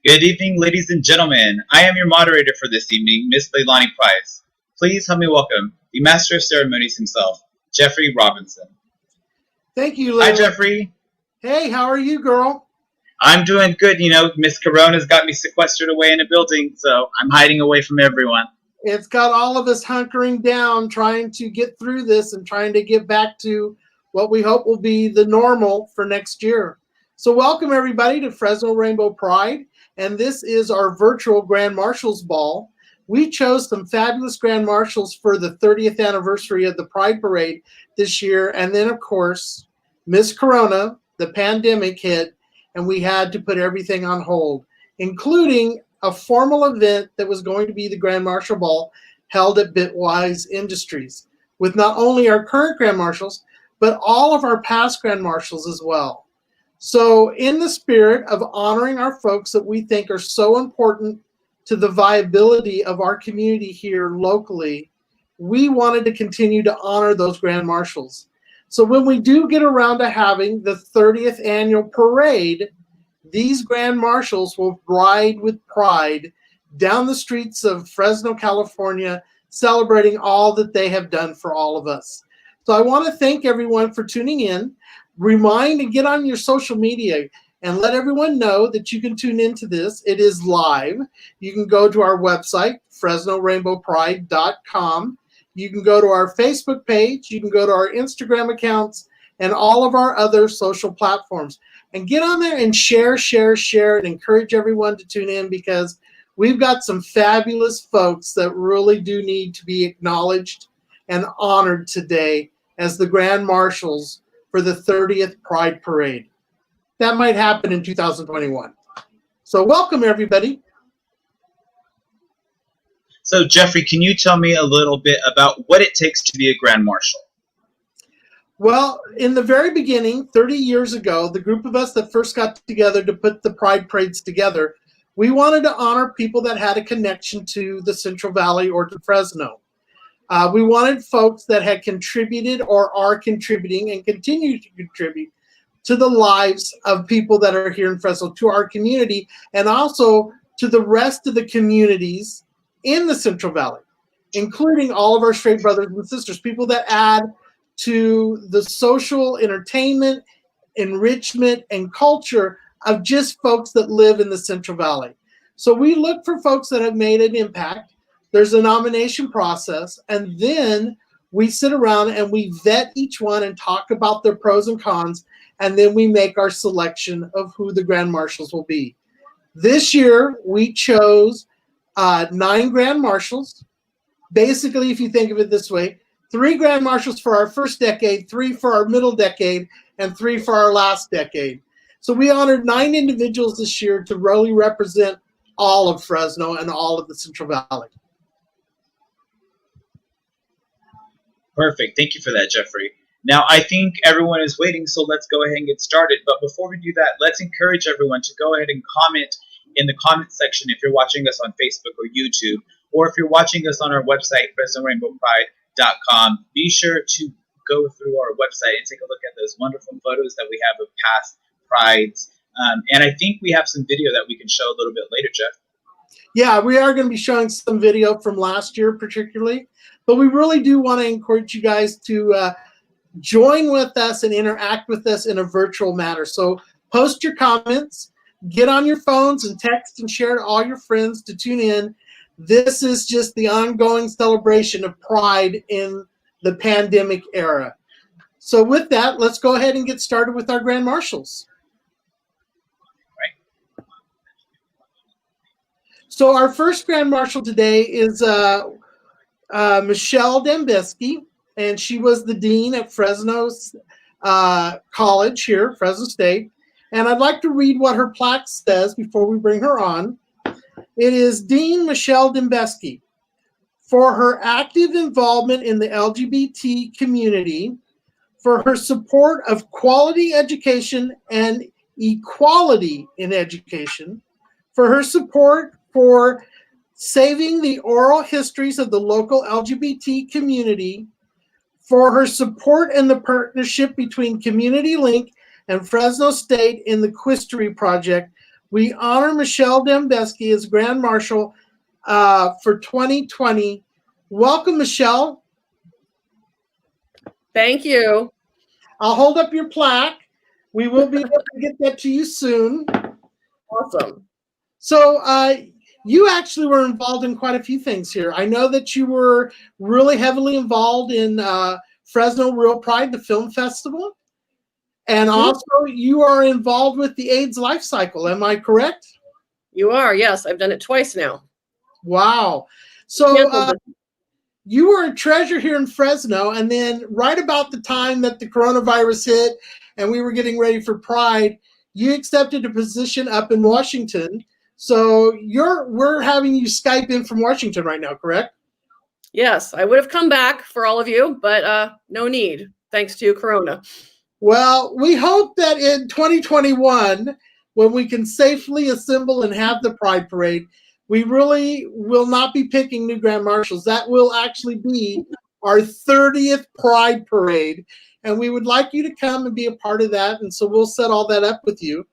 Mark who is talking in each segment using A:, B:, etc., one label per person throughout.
A: Good evening, ladies and gentlemen. I am your moderator for this evening, Miss Leilani Price. Please help me welcome the Master of Ceremonies himself, Jeffrey Robinson.
B: Thank you,
A: Hi,
B: Leilani.
A: Jeffrey.
B: Hey, how are you, girl?
A: I'm doing good. You know, Miss Corona's got me sequestered away in a building, so I'm hiding away from everyone.
B: It's got all of us hunkering down, trying to get through this and trying to get back to what we hope will be the normal for next year. So welcome, everybody, to Fresno Rainbow Pride. And this is our virtual Grand Marshals Ball. We chose some fabulous Grand Marshals for the 30th anniversary of the Pride Parade this year. And then, of course, Miss Corona, the pandemic hit, and we had to put everything on hold, including a formal event that was going to be the Grand Marshal Ball held at Bitwise Industries, with not only our current Grand Marshals, but all of our past Grand Marshals as well. So in the spirit of honoring our folks that we think are so important to the viability of our community here locally, we wanted to continue to honor those Grand Marshals. So when we do get around to having the 30th annual parade, these Grand Marshals will ride with pride down the streets of Fresno, California, celebrating all that they have done for all of us. So I want to thank everyone for tuning in. Remind and get on your social media and let everyone know that you can tune into this. It is live. You can go to our website, FresnoRainbowPride.com. You can go to our Facebook page. You can go to our Instagram accounts and all of our other social platforms. And get on there and share, and encourage everyone to tune in, because we've got some fabulous folks that really do need to be acknowledged and honored today as the Grand Marshals for the 30th Pride Parade. That might happen in 2021. So welcome, everybody.
A: So, Jeffrey, can you tell me a little bit about what it takes to be a Grand Marshal?
B: Well, in the very beginning, 30 years ago, the group of us that first got together to put the Pride Parades together, we wanted to honor people that had a connection to the Central Valley or to Fresno. We wanted folks that had contributed or are contributing and continue to contribute to the lives of people that are here in Fresno, to our community, and also to the rest of the communities in the Central Valley, including all of our straight brothers and sisters, people that add to the social entertainment, enrichment, and culture of just folks that live in the Central Valley. So we look for folks that have made an impact. There's a nomination process, and then we sit around and we vet each one and talk about their pros and cons, and then we make our selection of who the Grand Marshals will be. This year, we chose 9 Grand Marshals. Basically, if you think of it this way, 3 Grand Marshals for our first decade, 3 for our middle decade, and 3 for our last decade. So we honored 9 individuals this year to really represent all of Fresno and all of the Central Valley.
A: Perfect. Thank you for that, Jeffrey. Now, I think everyone is waiting, so let's go ahead and get started. But before we do that, let's encourage everyone to go ahead and comment in the comment section if you're watching us on Facebook or YouTube, or if you're watching us on our website, FresnoRainbowPride.com. Be sure to go through our website and take a look at those wonderful photos that we have of past prides. And I think we have some video that we can show a little bit later, Jeff.
B: Yeah, we are going to be showing some video from last year particularly, but we really do want to encourage you guys to join with us and interact with us in a virtual manner. So post your comments, get on your phones and text and share to all your friends to tune in. This is just the ongoing celebration of Pride in the pandemic era. So with that, let's go ahead and get started with our Grand Marshals. So our first Grand Marshal today is Michelle Dembeski, and she was the dean at Fresno's college here, Fresno State. And I'd like to read what her plaque says before we bring her on. It is Dean Michelle Dembeski, for her active involvement in the LGBT community, for her support of quality education and equality in education, for her support for saving the oral histories of the local LGBT community, for her support in the partnership between Community Link and Fresno State in the Quistery Project, we honor Michelle Dembeski as Grand Marshal for 2020. Welcome, Michelle.
C: Thank you.
B: I'll hold up your plaque. We will be able to get that to you soon.
C: Awesome.
B: So you actually were involved in quite a few things here. I know that you were really heavily involved in Fresno Real Pride, the film festival. And also you are involved with the AIDS life cycle. Am I correct?
C: You are, yes. I've done it twice now.
B: Wow. So you were a treasure here in Fresno, and then right about the time that the coronavirus hit and we were getting ready for Pride, you accepted a position up in Washington. So we're having you Skype in from Washington right now, correct?
C: Yes, I would have come back for all of you, but no need, thanks to Corona.
B: Well, we hope that in 2021, when we can safely assemble and have the Pride Parade, we really will not be picking new Grand Marshals. That will actually be our 30th Pride Parade. And we would like you to come and be a part of that. And so we'll set all that up with you.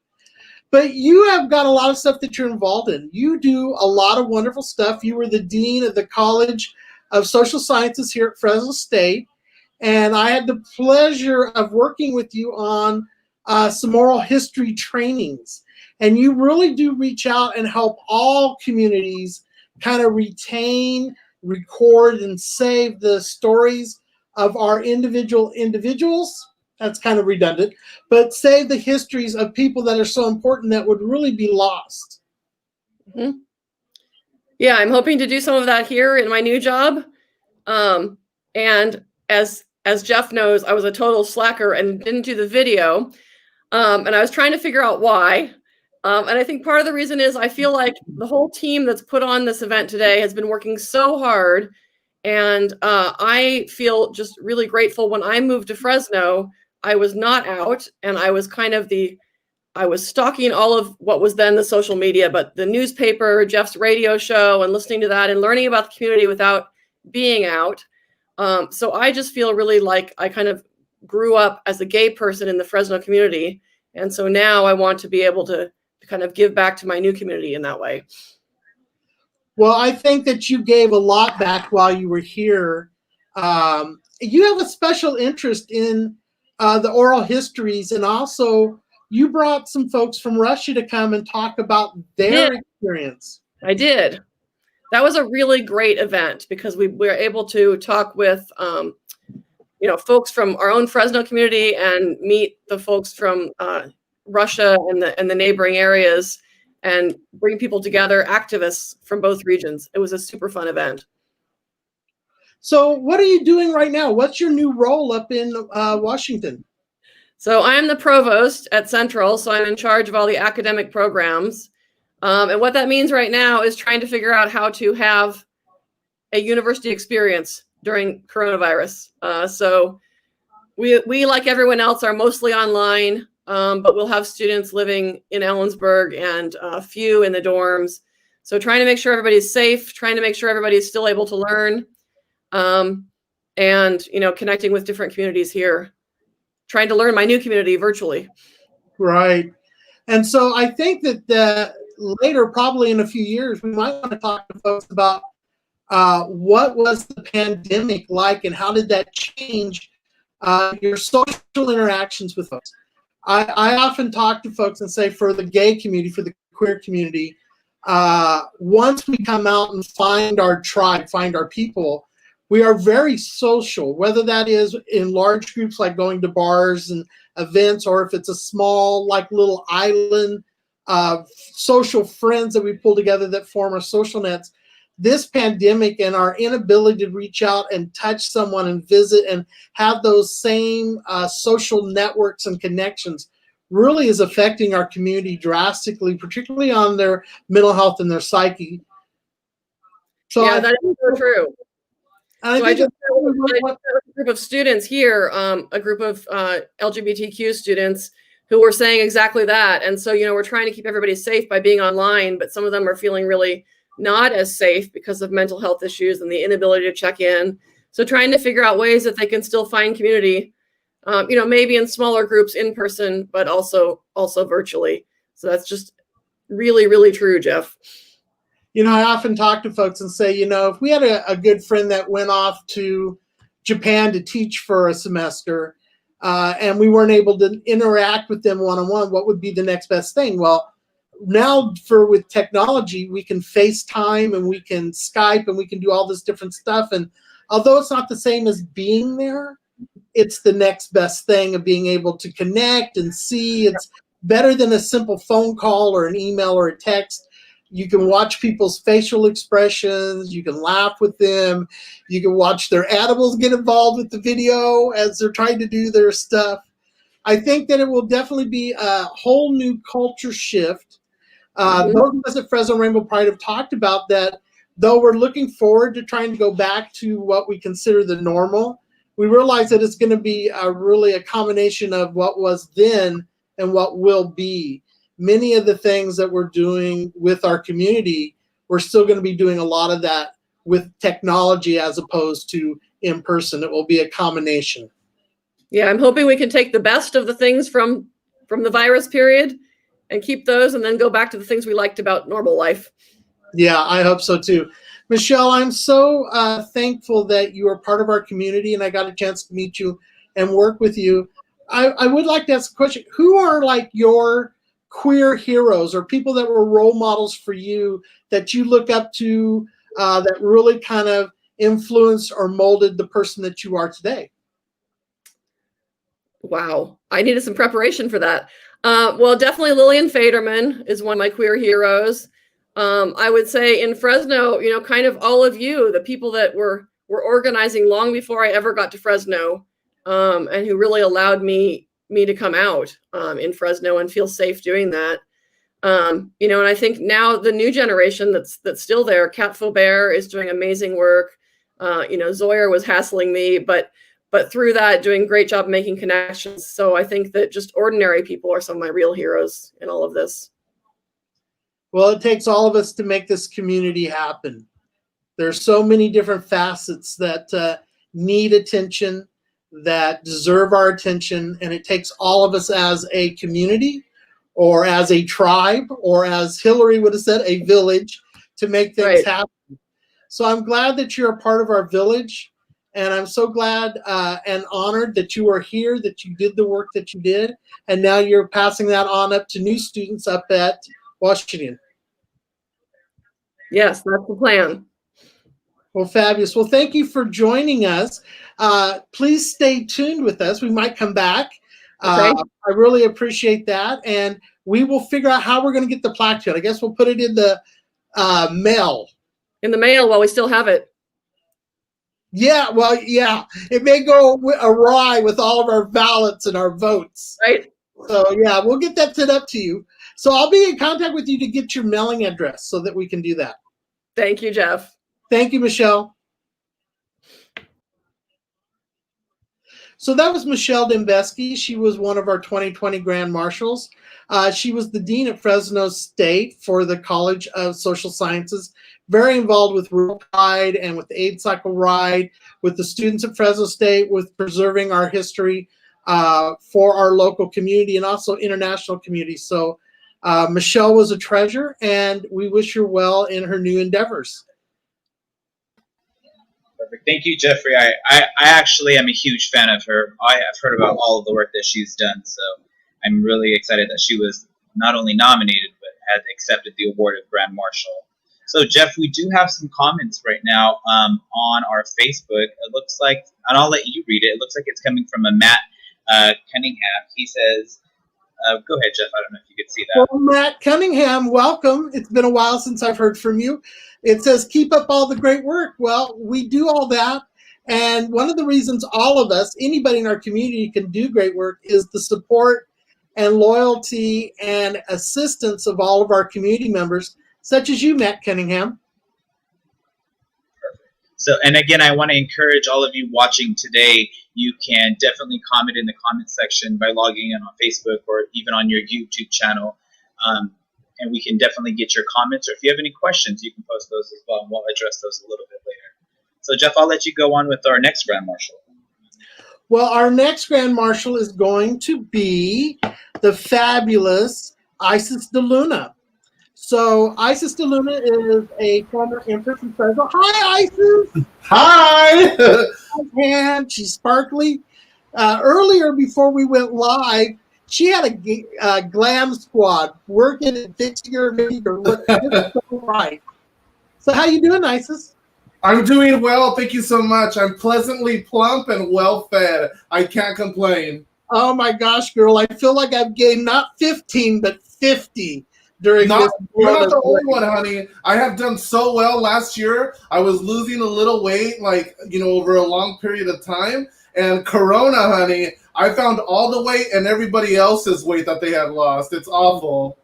B: But you have got a lot of stuff that you're involved in. You do a lot of wonderful stuff. You were the dean of the College of Social Sciences here at Fresno State. And I had the pleasure of working with you on some oral history trainings. And you really do reach out and help all communities kind of retain, record, and save the stories of our individuals. That's kind of redundant, but save the histories of people that are so important that would really be lost.
C: Mm-hmm. Yeah, I'm hoping to do some of that here in my new job. And as Jeff knows, I was a total slacker and didn't do the video. And I was trying to figure out why. And I think part of the reason is I feel like the whole team that's put on this event today has been working so hard. And I feel just really grateful. When I moved to Fresno, I was not out, and I was I was stalking all of what was then the social media, but the newspaper, Jeff's radio show, and listening to that and learning about the community without being out. So I just feel really like I kind of grew up as a gay person in the Fresno community. And so now I want to be able to kind of give back to my new community in that way.
B: Well, I think that you gave a lot back while you were here. You have a special interest in the oral histories, and also you brought some folks from Russia to come and talk about their experience.
C: I did. That was a really great event because we were able to talk with folks from our own Fresno community and meet the folks from Russia and the neighboring areas and bring people together, activists from both regions. It was a super fun event.
B: So what are you doing right now? What's your new role up in Washington?
C: So I'm the provost at Central, so I'm in charge of all the academic programs. And what that means right now is trying to figure out how to have a university experience during coronavirus. So we, like everyone else, are mostly online, but we'll have students living in Ellensburg and a few in the dorms. So trying to make sure everybody's safe, trying to make sure everybody's still able to learn, and connecting with different communities here, trying to learn my new community virtually.
B: Right. And so I think that later, probably in a few years, we might want to talk to folks about what was the pandemic like and how did that change your social interactions with folks. I often talk to folks and say, for the gay community, for the queer community, once we come out and find our tribe, find our people, we are very social, whether that is in large groups like going to bars and events, or if it's a small, like little island of social friends that we pull together that form our social nets. This pandemic and our inability to reach out and touch someone and visit and have those same social networks and connections really is affecting our community drastically, particularly on their mental health and their psyche. So
C: yeah, that is so true.
B: And
C: so I just had a group of students here, a group of LGBTQ students who were saying exactly that. And so, we're trying to keep everybody safe by being online, but some of them are feeling really not as safe because of mental health issues and the inability to check in. So trying to figure out ways that they can still find community, maybe in smaller groups in person, but also virtually. So that's just Really, really true, Jeff.
B: I often talk to folks and say, if we had a good friend that went off to Japan to teach for a semester, and we weren't able to interact with them one-on-one, what would be the next best thing? Well, now with technology, we can FaceTime and we can Skype and we can do all this different stuff. And although it's not the same as being there, it's the next best thing of being able to connect and see. It's better than a simple phone call or an email or a text. You can watch people's facial expressions. You can laugh with them. You can watch their animals get involved with the video as they're trying to do their stuff. I think that it will definitely be a whole new culture shift. Those of us at Fresno Rainbow Pride have talked about that, though we're looking forward to trying to go back to what we consider the normal, we realize that it's going to be really a combination of what was then and what will be. Many of the things that we're doing with our community, we're still going to be doing a lot of that with technology as opposed to in person. It will be a combination.
C: Yeah, I'm hoping we can take the best of the things from the virus period and keep those and then go back to the things we liked about normal life.
B: Yeah, I hope so too. Michelle, I'm so thankful that you are part of our community and I got a chance to meet you and work with you. I would like to ask a question. Who are like your queer heroes or people that were role models for you that you look up to that really kind of influenced or molded the person that you are today?
C: Wow, I needed some preparation for that. Well, definitely Lillian Faderman is one of my queer heroes. I would say in Fresno, kind of all of you, the people that were organizing long before I ever got to Fresno, and who really allowed me to come out in Fresno and feel safe doing that. And I think now the new generation that's still there, Kat Faubert is doing amazing work. Zoyer was hassling me, but through that, doing a great job making connections. So I think that just ordinary people are some of my real heroes in all of this.
B: Well, it takes all of us to make this community happen. There's so many different facets that need attention, that deserve our attention, and it takes all of us as a community or as a tribe or, as Hillary would have said, a village to make things happen. So I'm glad that you're a part of our village. And I'm so glad and honored that you are here, that you did the work that you did, and now you're passing that on up to new students up at Washington.
C: Yes, that's the plan.
B: Well, fabulous. Well, thank you for joining us. Please stay tuned with us. We might come back.
C: Okay.
B: I really appreciate that. And we will figure out how we're going to get the plaque to it. I guess we'll put it in the mail.
C: In the mail while we still have it.
B: Yeah, well, yeah, it may go awry with all of our ballots and our votes.
C: Right.
B: So, yeah, we'll get that set up to you. So I'll be in contact with you to get your mailing address so that we can do that.
C: Thank you, Jeff.
B: Thank you, Michelle. So that was Michelle Dembeski. She was one of our 2020 Grand Marshals. She was the Dean at Fresno State for the College of Social Sciences, very involved with Rural Pride and with the Aid Cycle Ride, with the students at Fresno State, with preserving our history for our local community and also international community. So Michelle was a treasure, and we wish her well in her new endeavors.
A: Perfect. Thank you, Jeffrey. I actually am a huge fan of her. I have heard about all of the work that she's done, so I'm really excited that she was not only nominated, but had accepted the award of Grand Marshal. So, Jeff, we do have some comments right now on our Facebook. It looks like, and I'll let you read it. It looks like it's coming from a Matt Cunningham. He says, go ahead, Jeff. I don't know if you could see that.
B: Well, Matt Cunningham, welcome. It's been a while since I've heard from you. It says, keep up all the great work. Well, we do all that. And one of the reasons all of us, anybody in our community can do great work is the support and loyalty and assistance of all of our community members, such as you, Matt Cunningham.
A: Perfect. So, and again, I want to encourage all of you watching today, you can definitely comment in the comment section by logging in on Facebook or even on your YouTube channel. And we can definitely get your comments, or if you have any questions, you can post those as well, and we'll address those a little bit later. So, Jeff, I'll let you go on with our next Grand Marshal.
B: Well, our next Grand Marshal is going to be the fabulous Isis DeLuna. So Isis DeLuna is a former Empress and Fresno. Hi, Isis.
D: Hi.
B: And she's sparkly. Earlier, before we went live, she had a glam squad working and fixing her video. So right. So how you doing, Isis?
D: I'm doing well. Thank you so much. I'm pleasantly plump and well fed. I can't complain.
B: Oh my gosh, girl! I feel like I've gained not 15 but 50 during this.
D: You're not the only one, honey. I have done so well last year. I was losing a little weight, like, over a long period of time. And Corona, honey, I found all the weight and everybody else's weight that they had lost. It's awful.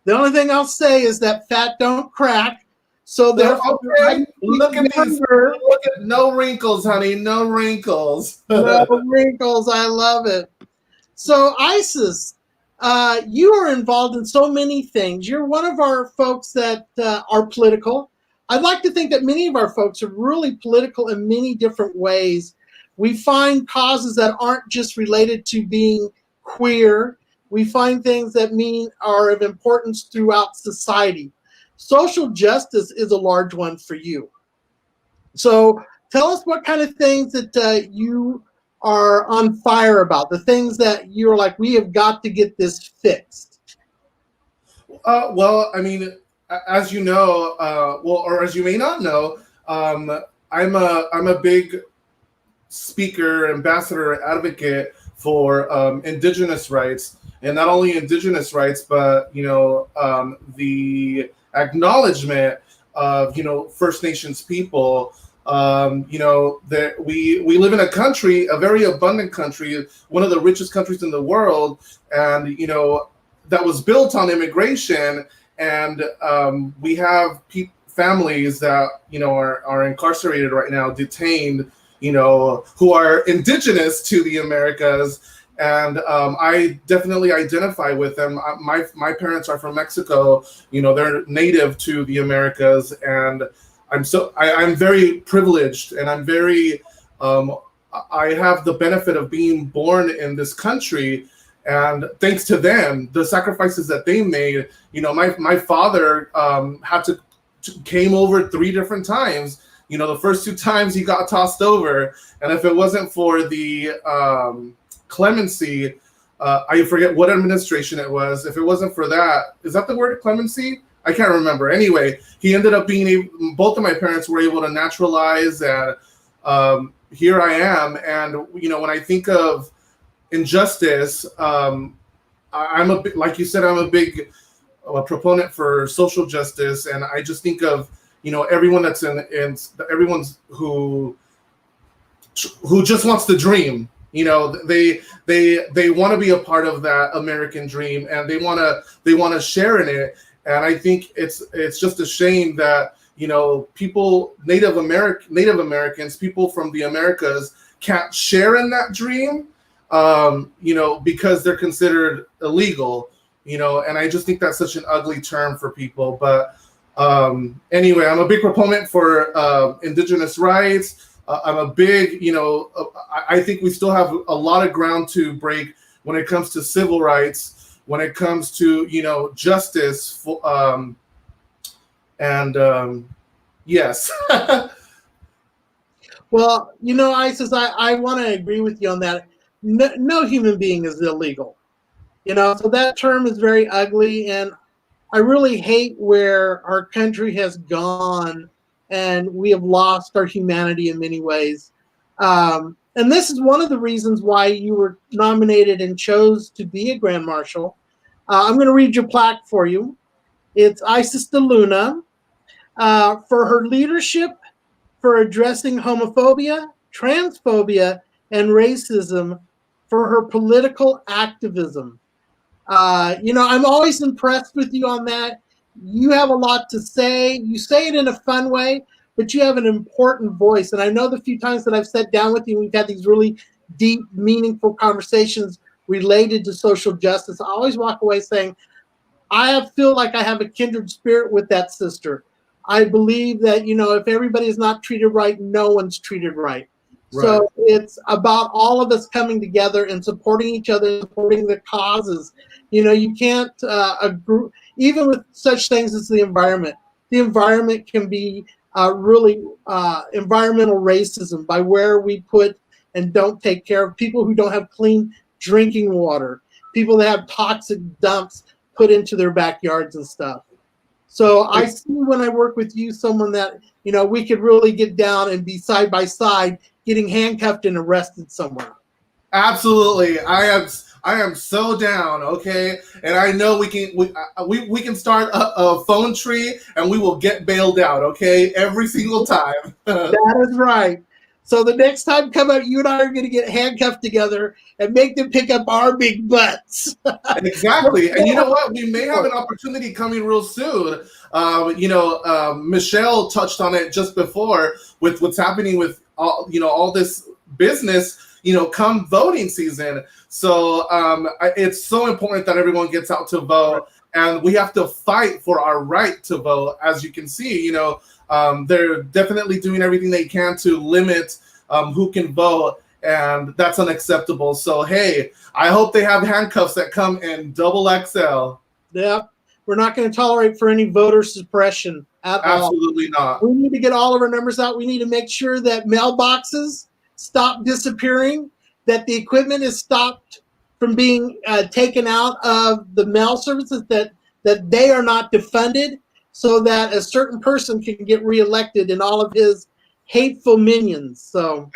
B: The only thing I'll say is that fat don't crack. So therefore,
D: okay. Look at these. Look at no wrinkles, honey. No wrinkles.
B: No wrinkles. I love it. So Isis, you are involved in so many things. You're one of our folks that are political. I'd like to think that many of our folks are really political in many different ways. We find causes that aren't just related to being queer. We find things that are of importance throughout society. Social justice is a large one for you. So tell us what kind of things that you are on fire about, the things that you're like, we have got to get this fixed.
D: Well, I mean, as you know, or as you may not know, I'm a big speaker, ambassador, advocate for indigenous rights, and not only indigenous rights, but the acknowledgement of First Nations people. That we live in a country, a very abundant country, one of the richest countries in the world, and that was built on immigration, and we have families that are incarcerated right now, detained, who are indigenous to the Americas. And I definitely identify with them. My parents are from Mexico. They're native to the Americas, and I'm very privileged, and I'm very I have the benefit of being born in this country, and thanks to them, the sacrifices that they made. My father came over 3 different times. The first 2 times he got tossed over, and if it wasn't for the clemency, I forget what administration it was. If it wasn't for that, is that the word, clemency? I can't remember. Anyway, he ended up both of my parents were able to naturalize, and here I am. And when I think of injustice, like you said, I'm a big proponent for social justice, and I just think of everyone that's everyone's who just wants the dream. They want to be a part of that American dream, and they want to share in it. And I think it's just a shame that people, Native Americans, people from the Americas, can't share in that dream, because they're considered illegal, and I just think that's such an ugly term for people. But anyway, I'm a big proponent for indigenous rights. I'm a big, I think we still have a lot of ground to break when it comes to civil rights, when it comes to justice, yes.
B: Well, Isis, I want to agree with you on that. No human being is illegal, so that term is very ugly, and I really hate where our country has gone, and we have lost our humanity in many ways. And this is one of the reasons why you were nominated and chose to be a Grand Marshal. I'm going to read your plaque for you. It's Isis DeLuna for her leadership for addressing homophobia, transphobia, and racism, for her political activism. I'm always impressed with you on that. You have a lot to say. You say it in a fun way, but you have an important voice. And I know the few times that I've sat down with you, we've had these really deep, meaningful conversations related to social justice. I always walk away saying, I feel like I have a kindred spirit with that sister. I believe that, if everybody is not treated right, no one's treated right. Right. So it's about all of us coming together and supporting each other, supporting the causes. You can't agree. even with such things as the environment. The environment can be really environmental racism by where we put and don't take care of people who don't have clean drinking water, people that have toxic dumps put into their backyards and stuff. So I see when I work with you, someone that, you know, we could really get down and be side by side getting handcuffed and arrested somewhere.
D: Absolutely. I am so down, okay? And I know we can start a phone tree and we will get bailed out, okay? Every single time.
B: That is right. So the next time come out, you and I are going to get handcuffed together and make them pick up our big butts.
D: Exactly. And you know what? We may have an opportunity coming real soon. Michelle touched on it just before with what's happening with all this business, come voting season. So it's so important that everyone gets out to vote, and we have to fight for our right to vote. As you can see, they're definitely doing everything they can to limit who can vote, and that's unacceptable. So, hey, I hope they have handcuffs that come in double XL.
B: Yeah, we're not going to tolerate for any voter suppression at all.
D: Absolutely not.
B: We need to get all of our numbers out. We need to make sure that mailboxes stop disappearing, that the equipment is stopped from being taken out of the mail services, that they are not defunded, so that a certain person can get reelected and all of his hateful minions. So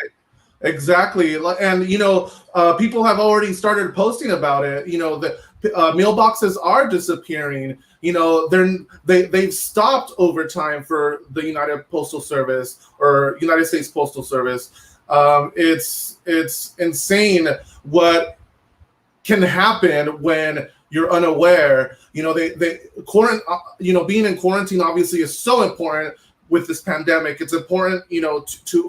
D: exactly. And people have already started posting about it. The mailboxes are disappearing. They've stopped overtime for the United Postal Service or United States Postal Service. It's insane what can happen when you're unaware. Being in quarantine obviously is so important with this pandemic. It's important,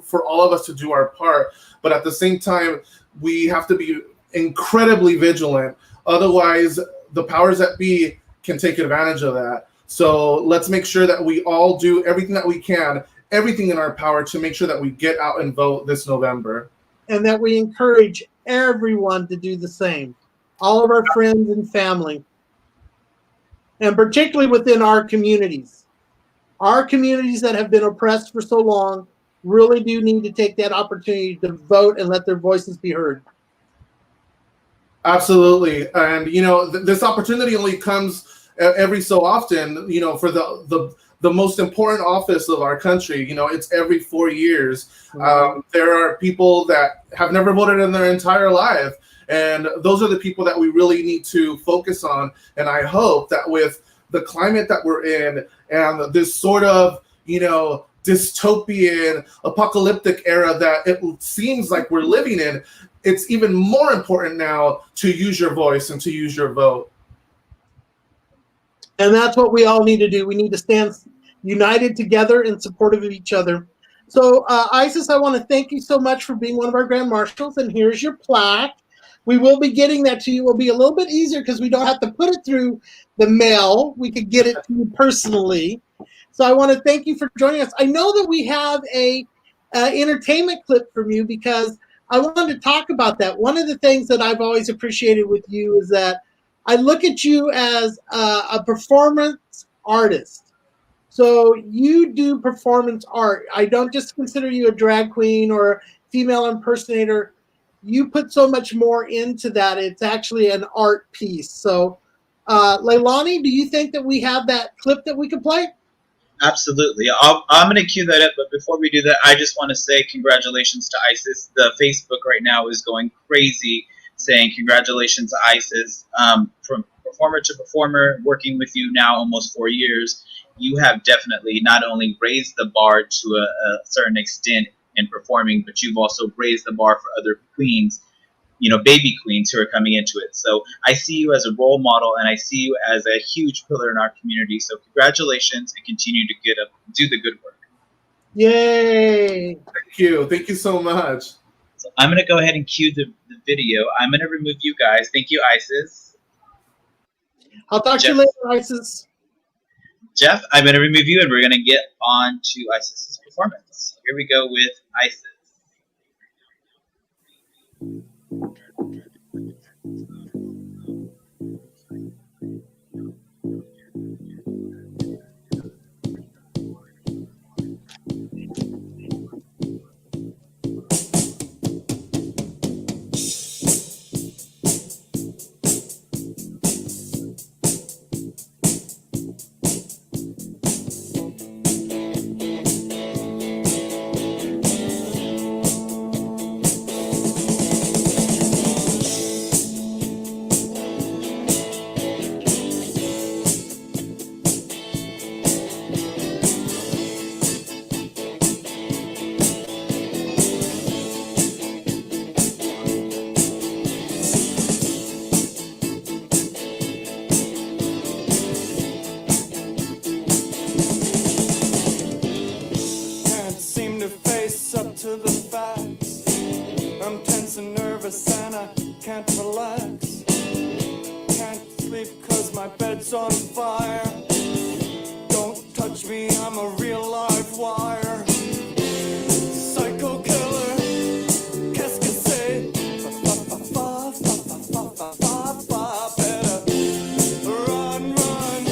D: for all of us to do our part, but at the same time, we have to be incredibly vigilant. Otherwise, the powers that be can take advantage of that. So let's make sure that we all do everything that we can, everything in our power to make sure that we get out and vote this November.
B: And that we encourage everyone to do the same, all of our friends and family, and particularly within our communities. Our communities that have been oppressed for so long really do need to take that opportunity to vote and let their voices be heard.
D: Absolutely. And, this opportunity only comes every so often, for the most important office of our country. It's every 4 years.
B: Mm-hmm.
D: There are people that have never voted in their entire life. And those are the people that we really need to focus on. And I hope that with the climate that we're in and this sort of, dystopian, apocalyptic era that it seems like we're living in, it's even more important now to use your voice and to use your vote.
B: And that's what we all need to do. We need to stand united together and supportive of each other. So, Isis, I want to thank you so much for being one of our Grand Marshals, and here's your plaque. We will be getting that to you. It will be a little bit easier because we don't have to put it through the mail. We could get it to you personally. So I want to thank you for joining us. I know that we have a entertainment clip from you because I wanted to talk about that. One of the things that I've always appreciated with you is that I look at you as a performance artist. So you do performance art. I don't just consider you a drag queen or a female impersonator. You put so much more into that. It's actually an art piece. So, Leilani, do you think that we have that clip that we could play?
A: Absolutely. I'm going to cue that up, but before we do that, I just want to say congratulations to ISIS. The Facebook right now is going crazy saying congratulations to ISIS. From performer to performer, working with you now almost 4 years, you have definitely not only raised the bar to a certain extent in performing, but you've also raised the bar for other queens, baby queens who are coming into it. So I see you as a role model, and I see you as a huge pillar in our community. So congratulations, and continue to do the good work.
B: Yay!
D: Thank you so much.
A: So I'm going to go ahead and cue the video. I'm going to remove you guys. Thank you, Isis.
B: I'll talk to you later, Isis.
A: Jeff, I'm going to remove you, and we're going to get on to Isis's performance. Here we go with Isis.
E: 'cause my bed's on fire. Don't touch me, I'm a real live wire. Psycho killer, qu'est-ce que c'est? Better run, run,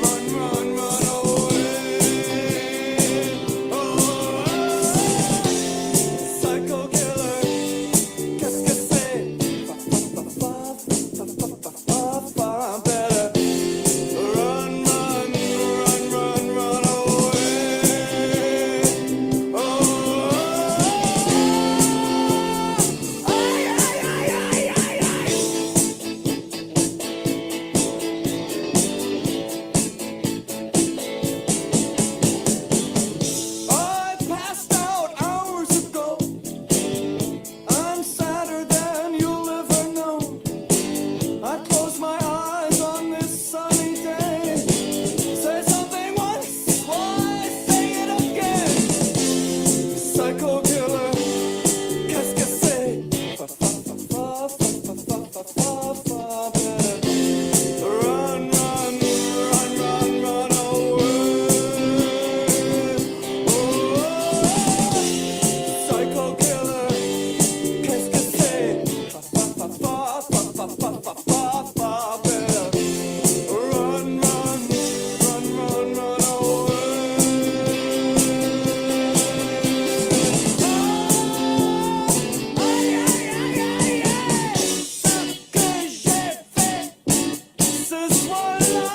E: run, run, run away. Oh, psycho killer, qu'est-ce que c'est? Better run, run, run, run, run away. Oh, ay, ay, ay, ay, ay, ay. I passed out hours ago. I'm sadder than you'll ever know. I close my eyes on this sunny day. Say something once, why say it again? Psycho killer, qu'est-ce que c'est? Run, run, run, run, run away. Oh, psycho killer, qu'est-ce que c'est? Run, run, run, run, run away. Aïe, aïe, aïe, aïe, aïe. Ce que j'ai fait ce soir-là,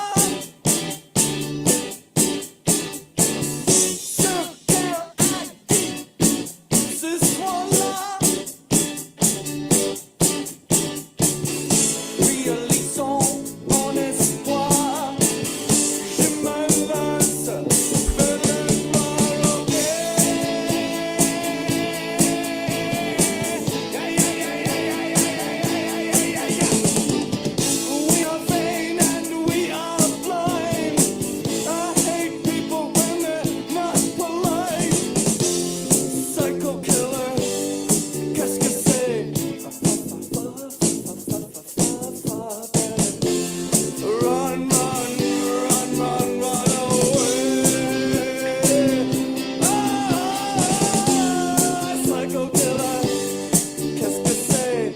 E: ce qu'elle a dit ce soir-là. Réalisons mon espoir, je me lance vers le Marocain. We are vain and we are blind. I hate people when they're not polite. Psycho killer, qu'est-ce que c'est? Run, run, run, run, run away. Ah, psycho killer, qu'est-ce que c'est?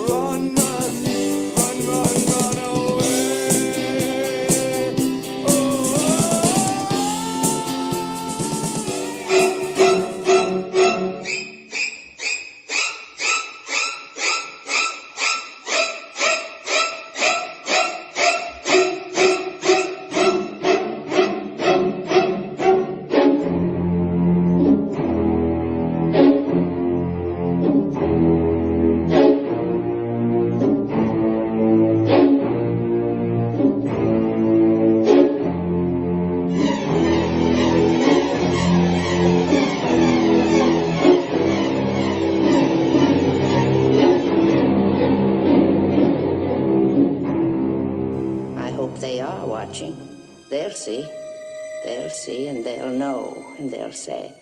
E: Run, run, run, run, run away. Oh.
F: I hope they are watching. They'll see. They'll see and they'll know and they'll say,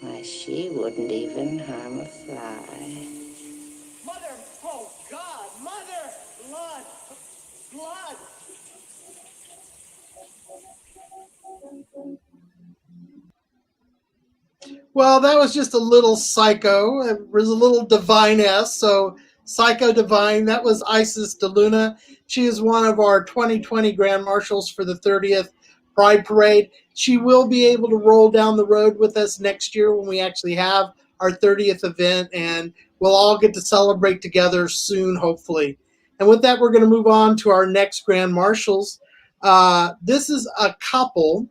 F: why, she wouldn't even harm a fly.
E: Mother, oh God, mother, blood, blood.
B: Well, that was just a little Psycho. It was a little Divine-esque. So, Psycho Divine, that was Isis DeLuna. She is one of our 2020 Grand Marshals for the 30th Pride Parade. She will be able to roll down the road with us next year when we actually have our 30th event, and we'll all get to celebrate together soon, hopefully. And with that, we're going to move on to our next Grand Marshals. This is a couple,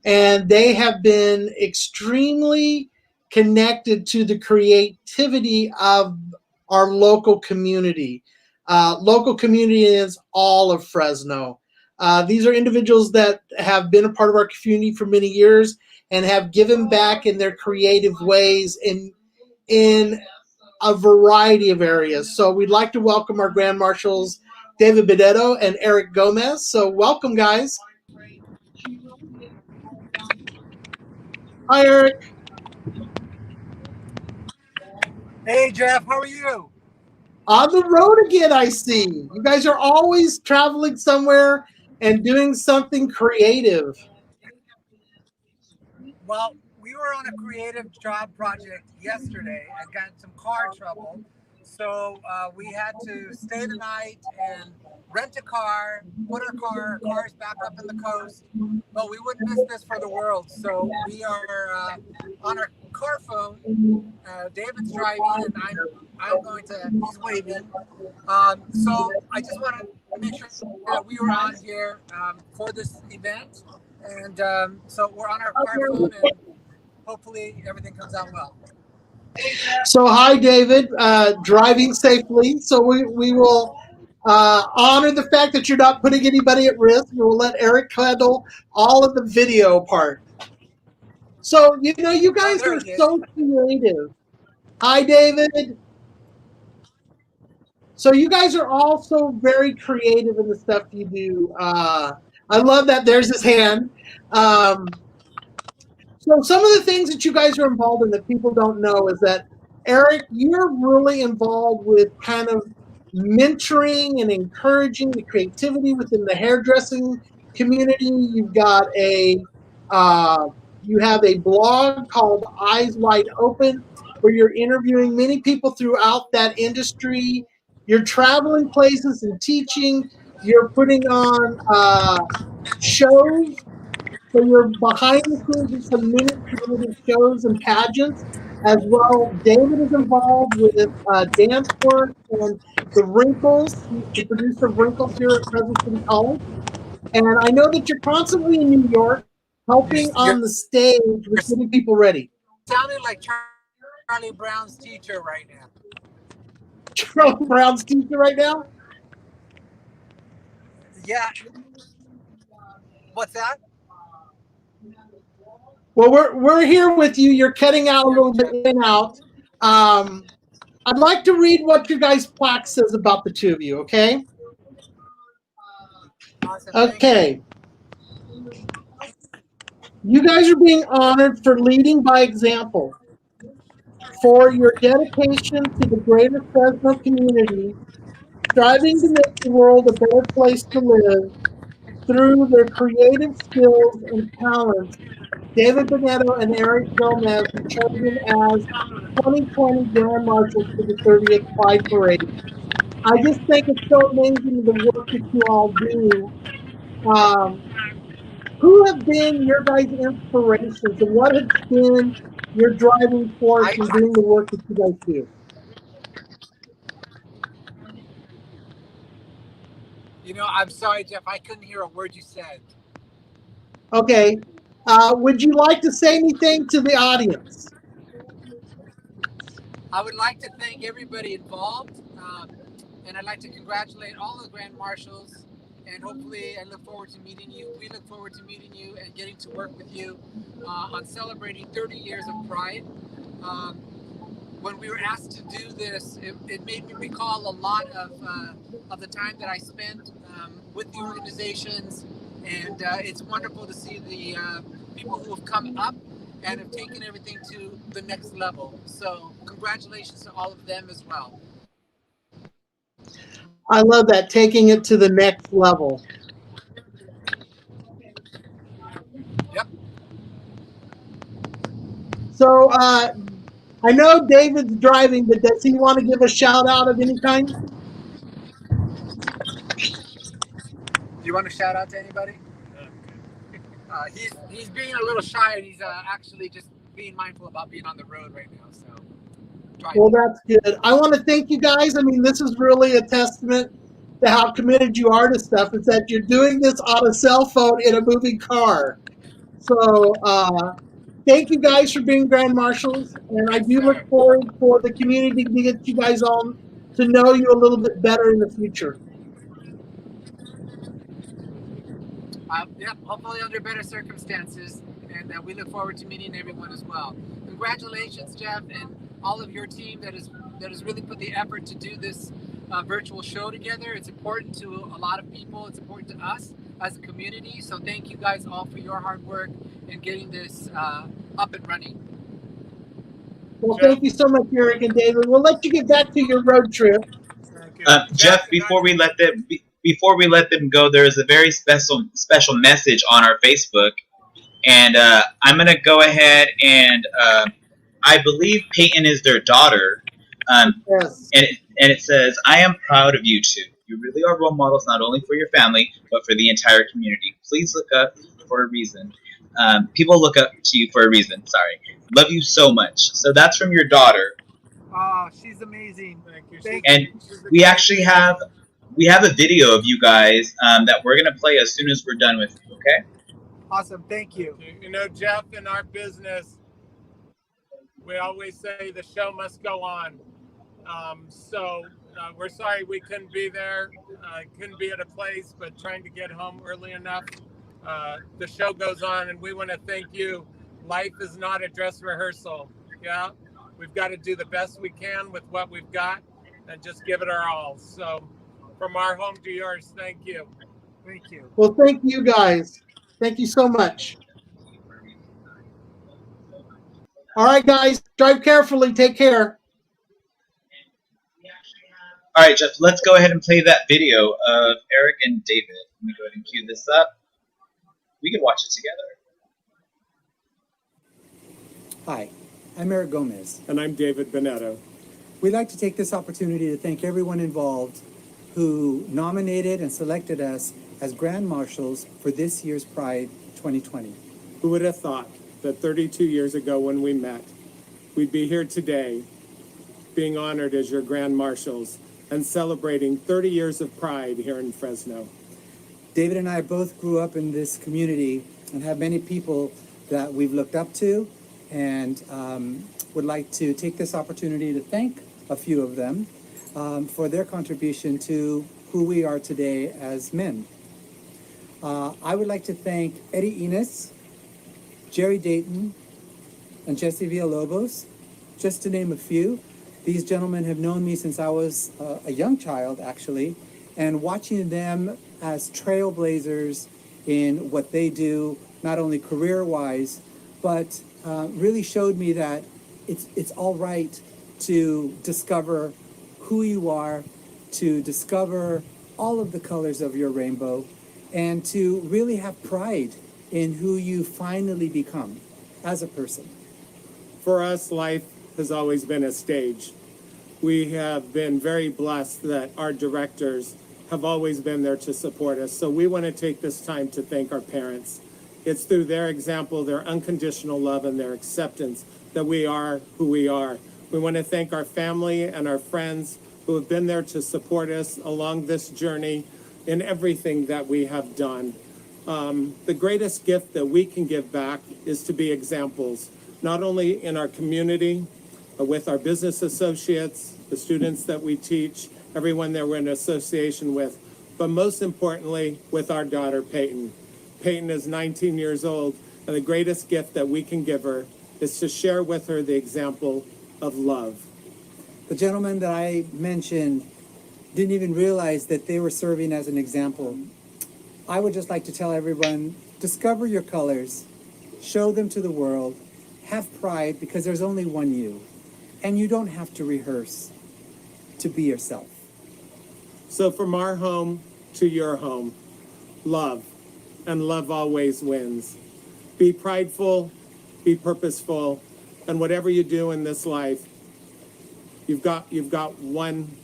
B: and they have been extremely connected to the creativity of our local community. Local community is all of Fresno. These are individuals that have been a part of our community for many years and have given back in their creative ways in a variety of areas. So we'd like to welcome our Grand Marshals, David Bedetto and Eric Gomez. So welcome, guys. Hi, Eric.
G: Hey, Jeff, how are you?
B: On the road again, I see. You guys are always traveling somewhere and doing something creative.
G: Well, we were on a creative job project yesterday and got in some car trouble. So we had to stay the night and rent a car, put our cars back up in the coast. But we wouldn't miss this for the world. So we are on our car phone. David's driving, and I'm going to. He's waving. So I just wanted to make sure that we were on here for this event, and so we're on our car phone, and hopefully everything comes out well.
B: So, hi, David. Driving safely. So we will honor the fact that you're not putting anybody at risk. We will let Eric handle all of the video part. So, you know, you
G: Oh,
B: guys
G: there
B: are
G: he is.
B: so creative. Hi, David. So you guys are also very creative in the stuff you do. I love that. There's his hand. So some of the things that you guys are involved in that people don't know is that, Eric, you're really involved with kind of mentoring and encouraging the creativity within the hairdressing community. You've got you have a blog called Eyes Wide Open, where you're interviewing many people throughout that industry. You're traveling places and teaching. You're putting on shows, so you're behind the scenes of some mini creative shows and pageants as well. David is involved with dance work and the Wrinkles. He's the producer of Wrinkles here at Fresno City College. And I know that you're constantly in New York helping
G: You're
B: on the stage with getting people ready.
G: sounding like Charlie Brown's teacher right now.
B: Charlie Brown's teacher right now?
G: Yeah. What's that?
B: Well, we're here with you. You're cutting out a little bit in and out. I'd like to read what your guys' plaque says about the two of you, okay?
G: Awesome.
B: Okay. You guys are being honored for leading by example, for your dedication to the greater Fresno community, striving to make the world a better place to live through their creative skills and talents. David Bonetto and Eric Gomez were chosen as 2020 Grand Marshals for the 30th Pride Parade. I just think it's so amazing the work that you all do. Um, who have been your guys' inspirations, and what has been your driving force in doing the work that you guys do?
G: You know, I'm sorry, Jeff. I couldn't hear a word you said.
B: Okay. Would you like to say anything to the audience?
G: I would like to thank everybody involved, and I'd like to congratulate all the Grand Marshals. And hopefully, I look forward to meeting you. We look forward to meeting you and getting to work with you on celebrating 30 years of Pride. When we were asked to do this, it made me recall a lot of the time that I spent with the organizations, and it's wonderful to see the people who have come up and have taken everything to the next level. So congratulations to all of them as well.
B: I love that, taking it to the next level.
G: Yep.
B: So I know David's driving, but does he want to give a shout out of any kind?
G: Do you want to shout out to anybody? He's being a little shy, and he's actually just being mindful about being on the road right now. So, driving.
B: Well, that's good. I want to thank you guys. I mean, this is really a testament to how committed you are to stuff. It's that you're doing this on a cell phone in a moving car. So thank you guys for being Grand Marshals, and I do look forward for the community to get you guys on to know you a little bit better in the future.
G: Yep, hopefully under better circumstances, and we look forward to meeting everyone as well. Congratulations, Jeff, and all of your team that has really put the effort to do this virtual show together. It's important to a lot of people. It's important to us as a community. So thank you guys all for your hard work in getting this up and running.
B: Well, thank you so much, Eric and David. We'll let you get back to your road trip.
A: Jeff, before we let them go, there is a very special message on our Facebook, and I'm gonna go ahead and I believe Peyton is their daughter,
B: Yes.
A: and it says, "I am proud of you two. You really are role models not only for your family but for the entire community. Please look up for a reason. People look up to you for a reason. Sorry, love you so much." So that's from your daughter.
G: Oh, she's amazing. Thank you.
A: And we actually have a video of you guys that we're gonna play as soon as we're done with you. Okay?
G: Awesome. Thank you.
H: You know, Jeff, in our business, we always say the show must go on. So we're sorry we couldn't be there, couldn't be at a place, but trying to get home early enough. The show goes on, and we want to thank you. Life is not a dress rehearsal. Yeah, we've got to do the best we can with what we've got and just give it our all. So from our home to yours, thank you.
G: Thank you.
B: Well, thank you guys. Thank you so much. All right, guys, drive carefully. Take care.
A: All right, Jeff. Let's go ahead and play that video of Eric and David. Let me go ahead and cue this up. We can watch it together.
I: Hi, I'm Eric Gomez.
H: And I'm David Bonetto.
I: We'd like to take this opportunity to thank everyone involved who nominated and selected us as Grand Marshals for this year's Pride 2020.
H: Who would have thought that 32 years ago when we met, we'd be here today being honored as your Grand Marshals and celebrating 30 years of pride here in Fresno.
I: David and I both grew up in this community and have many people that we've looked up to, and would like to take this opportunity to thank a few of them for their contribution to who we are today as men. I would like to thank Eddie Enos, Jerry Dayton, and Jesse Villalobos, just to name a few. These gentlemen have known me since I was a young child, actually, and watching them as trailblazers in what they do, not only career-wise, but really showed me that it's all right to discover who you are, to discover all of the colors of your rainbow, and to really have pride in who you finally become as a person.
H: For us, life has always been a stage. We have been very blessed that our directors have always been there to support us. So we want to take this time to thank our parents. It's through their example, their unconditional love, and their acceptance that we are who we are. We want to thank our family and our friends who have been there to support us along this journey in everything that we have done. The greatest gift that we can give back is to be examples, not only in our community, but with our business associates, the students that we teach, everyone that we're in association with, but most importantly, with our daughter, Peyton. Peyton is 19 years old, and the greatest gift that we can give her is to share with her the example of love.
I: The gentleman that I mentioned didn't even realize that they were serving as an example. I would just like to tell everyone, discover your colors, show them to the world, have pride, because there's only one you, and you don't have to rehearse to be yourself.
H: So from our home to your home, love, and love always wins. Be prideful, be purposeful, and whatever you do in this life, you've got one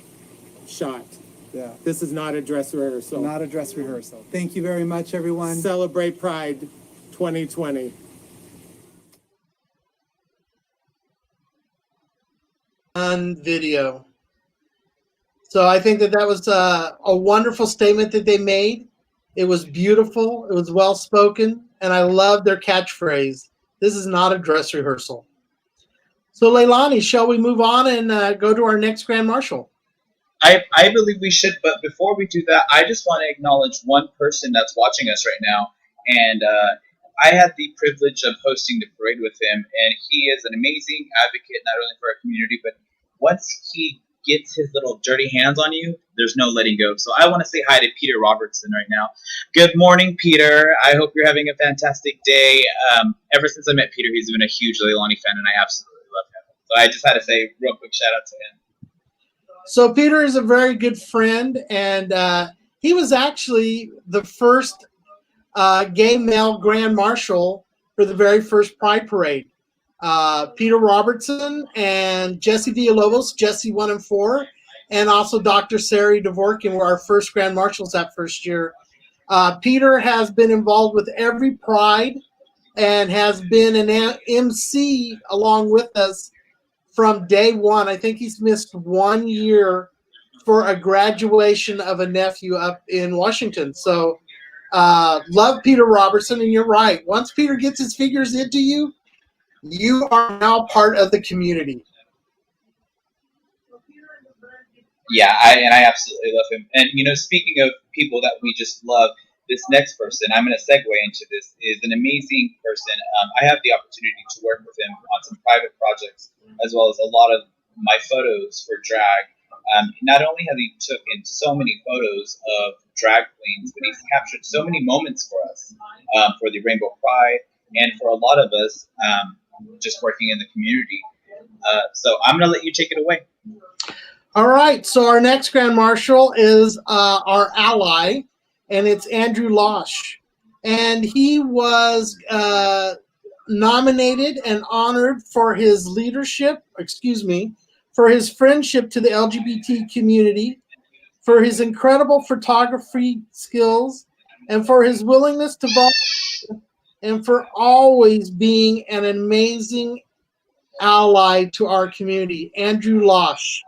H: shot.
I: Yeah.
H: This is not a dress rehearsal.
I: Not a dress rehearsal. Thank you very much, everyone.
H: Celebrate Pride 2020.
B: On video. So I think that was a wonderful statement that they made. It was beautiful. It was well spoken, and I love their catchphrase. This is not a dress rehearsal. So Leilani, shall we move on and go to our next Grand Marshal?
A: I believe we should, but before we do that, I just want to acknowledge one person that's watching us right now, and I had the privilege of hosting the parade with him, and he is an amazing advocate, not only for our community, but once he gets his little dirty hands on you, there's no letting go. So I want to say hi to Peter Robertson right now. Good morning, Peter. I hope you're having a fantastic day. Ever since I met Peter, he's been a huge Leilani fan, and I absolutely love him. So I just had to say real quick shout out to him.
B: So Peter is a very good friend, and he was actually the first gay male Grand Marshal for the very first Pride Parade. Peter Robertson and Jesse Villalobos, Jesse 1 and 4, and also Dr. Sari Dvorkin were our first Grand Marshals that first year. Peter has been involved with every Pride and has been an MC along with us from day one. I think he's missed 1 year for a graduation of a nephew up in Washington. So love Peter Robertson, and you're right. Once Peter gets his figures into you, you are now part of the community.
A: Yeah, I absolutely love him. And speaking of people that we just love, this next person, I'm going to segue into this, is an amazing person. I have the opportunity to work with him on some private projects, as well as a lot of my photos for drag. Not only has he taken so many photos of drag queens, but he's captured so many moments for us, for the Rainbow Pride, and for a lot of us just working in the community. So I'm going to let you take it away.
B: All right. So our next Grand Marshal is our ally, and it's Andrew Losh. And he was nominated and honored for his leadership, for his friendship to the LGBT community, for his incredible photography skills, and for his willingness to volunteer, and for always being an amazing ally to our community. Andrew Losh.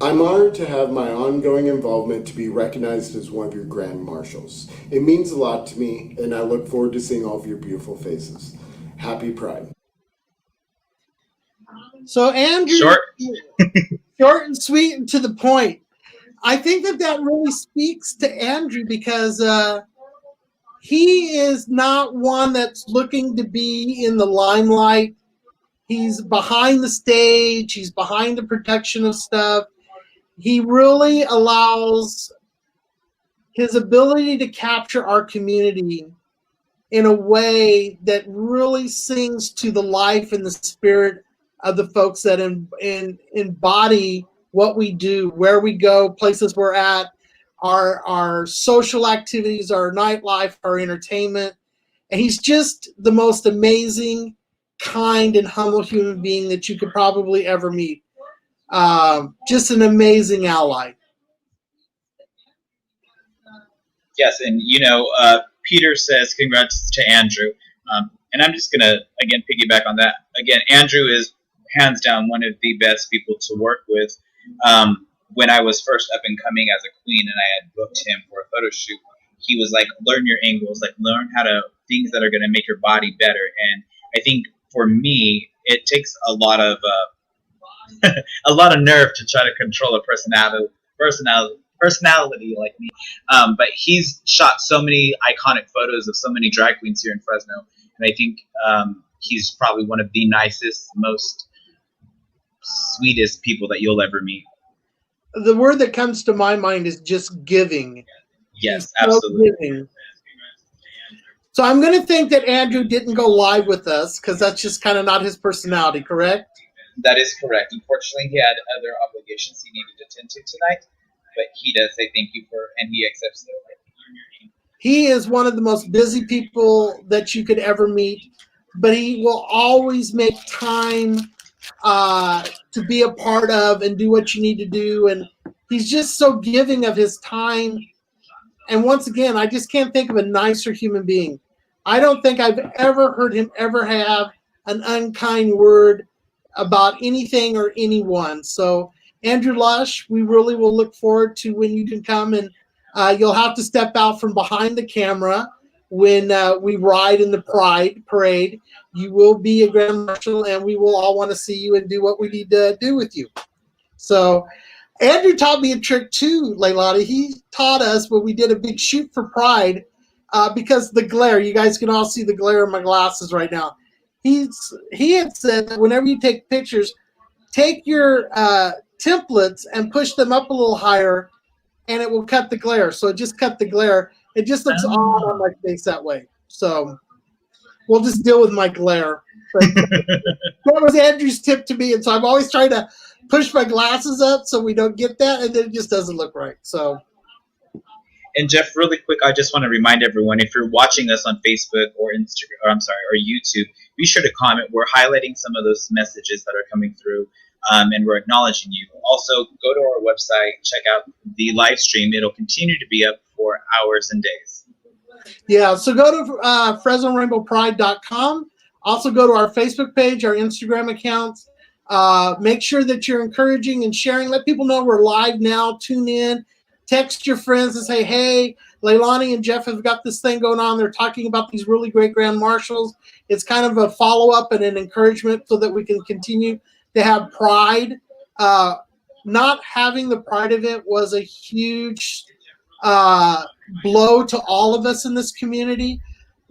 J: I'm honored to have my ongoing involvement to be recognized as one of your Grand Marshals. It means a lot to me, and I look forward to seeing all of your beautiful faces. Happy Pride.
B: So Andrew, short and sweet and to the point. I think that really speaks to Andrew because he is not one that's looking to be in the limelight. He's behind the stage. He's behind the production of stuff. He really allows his ability to capture our community in a way that really sings to the life and the spirit of the folks that embody what we do, where we go, places we're at, our social activities, our nightlife, our entertainment. And he's just the most amazing, kind, and humble human being that you could probably ever meet. Just an amazing ally.
A: Yes, and Peter says congrats to Andrew. And I'm just going to, again, piggyback on that. Again, Andrew is hands down one of the best people to work with. When I was first up and coming as a queen and I had booked him for a photo shoot, he was like, learn your angles, like learn how to, things that are going to make your body better. And I think for me, it takes a lot of a lot of nerve to try to control a personality like me. But he's shot so many iconic photos of so many drag queens here in Fresno, and I think he's probably one of the nicest, most sweetest people that you'll ever meet.
B: The word that comes to my mind is just giving.
A: Yes, absolutely.
B: Giving. So I'm going to think that Andrew didn't go live with us because that's just kind of not his personality, correct?
A: That is correct. Unfortunately, he had other obligations he needed to attend to tonight, but he does say thank you and he accepts the award.
B: He is one of the most busy people that you could ever meet, but he will always make time to be a part of and do what you need to do. And he's just so giving of his time. And once again, I just can't think of a nicer human being. I don't think I've ever heard him ever have an unkind word about anything or anyone. So Andrew Lush, we really will look forward to when you can come, and you'll have to step out from behind the camera when we ride in the Pride Parade. You will be a Grand Marshal, and we will all want to see you and do what we need to do with you. So Andrew taught me a trick too, Leilani. He taught us when we did a big shoot for Pride because the glare, you guys can all see the glare in my glasses right now. He had said that whenever you take pictures, take your templates and push them up a little higher and it will cut the glare. So it just cut the glare. It just looks odd on my face that way. So we'll just deal with my glare. But that was Andrew's tip to me, and so I'm always trying to push my glasses up so we don't get that, and then it just doesn't look right. So.
A: And Jeff, really quick, I just want to remind everyone, if you're watching us on Facebook or Instagram, or YouTube, be sure to comment. We're highlighting some of those messages that are coming through, and we're acknowledging you. Also, go to our website, check out the live stream. It'll continue to be up for hours and days.
B: Yeah, so go to FresnoRainbowPride.com. Also go to our Facebook page, our Instagram accounts. Make sure that you're encouraging and sharing. Let people know we're live now. Tune in. Text your friends and say, hey, Leilani and Jeff have got this thing going on. They're talking about these really great Grand Marshals. It's kind of a follow-up and an encouragement so that we can continue to have pride. Not having the pride event was a huge blow to all of us in this community.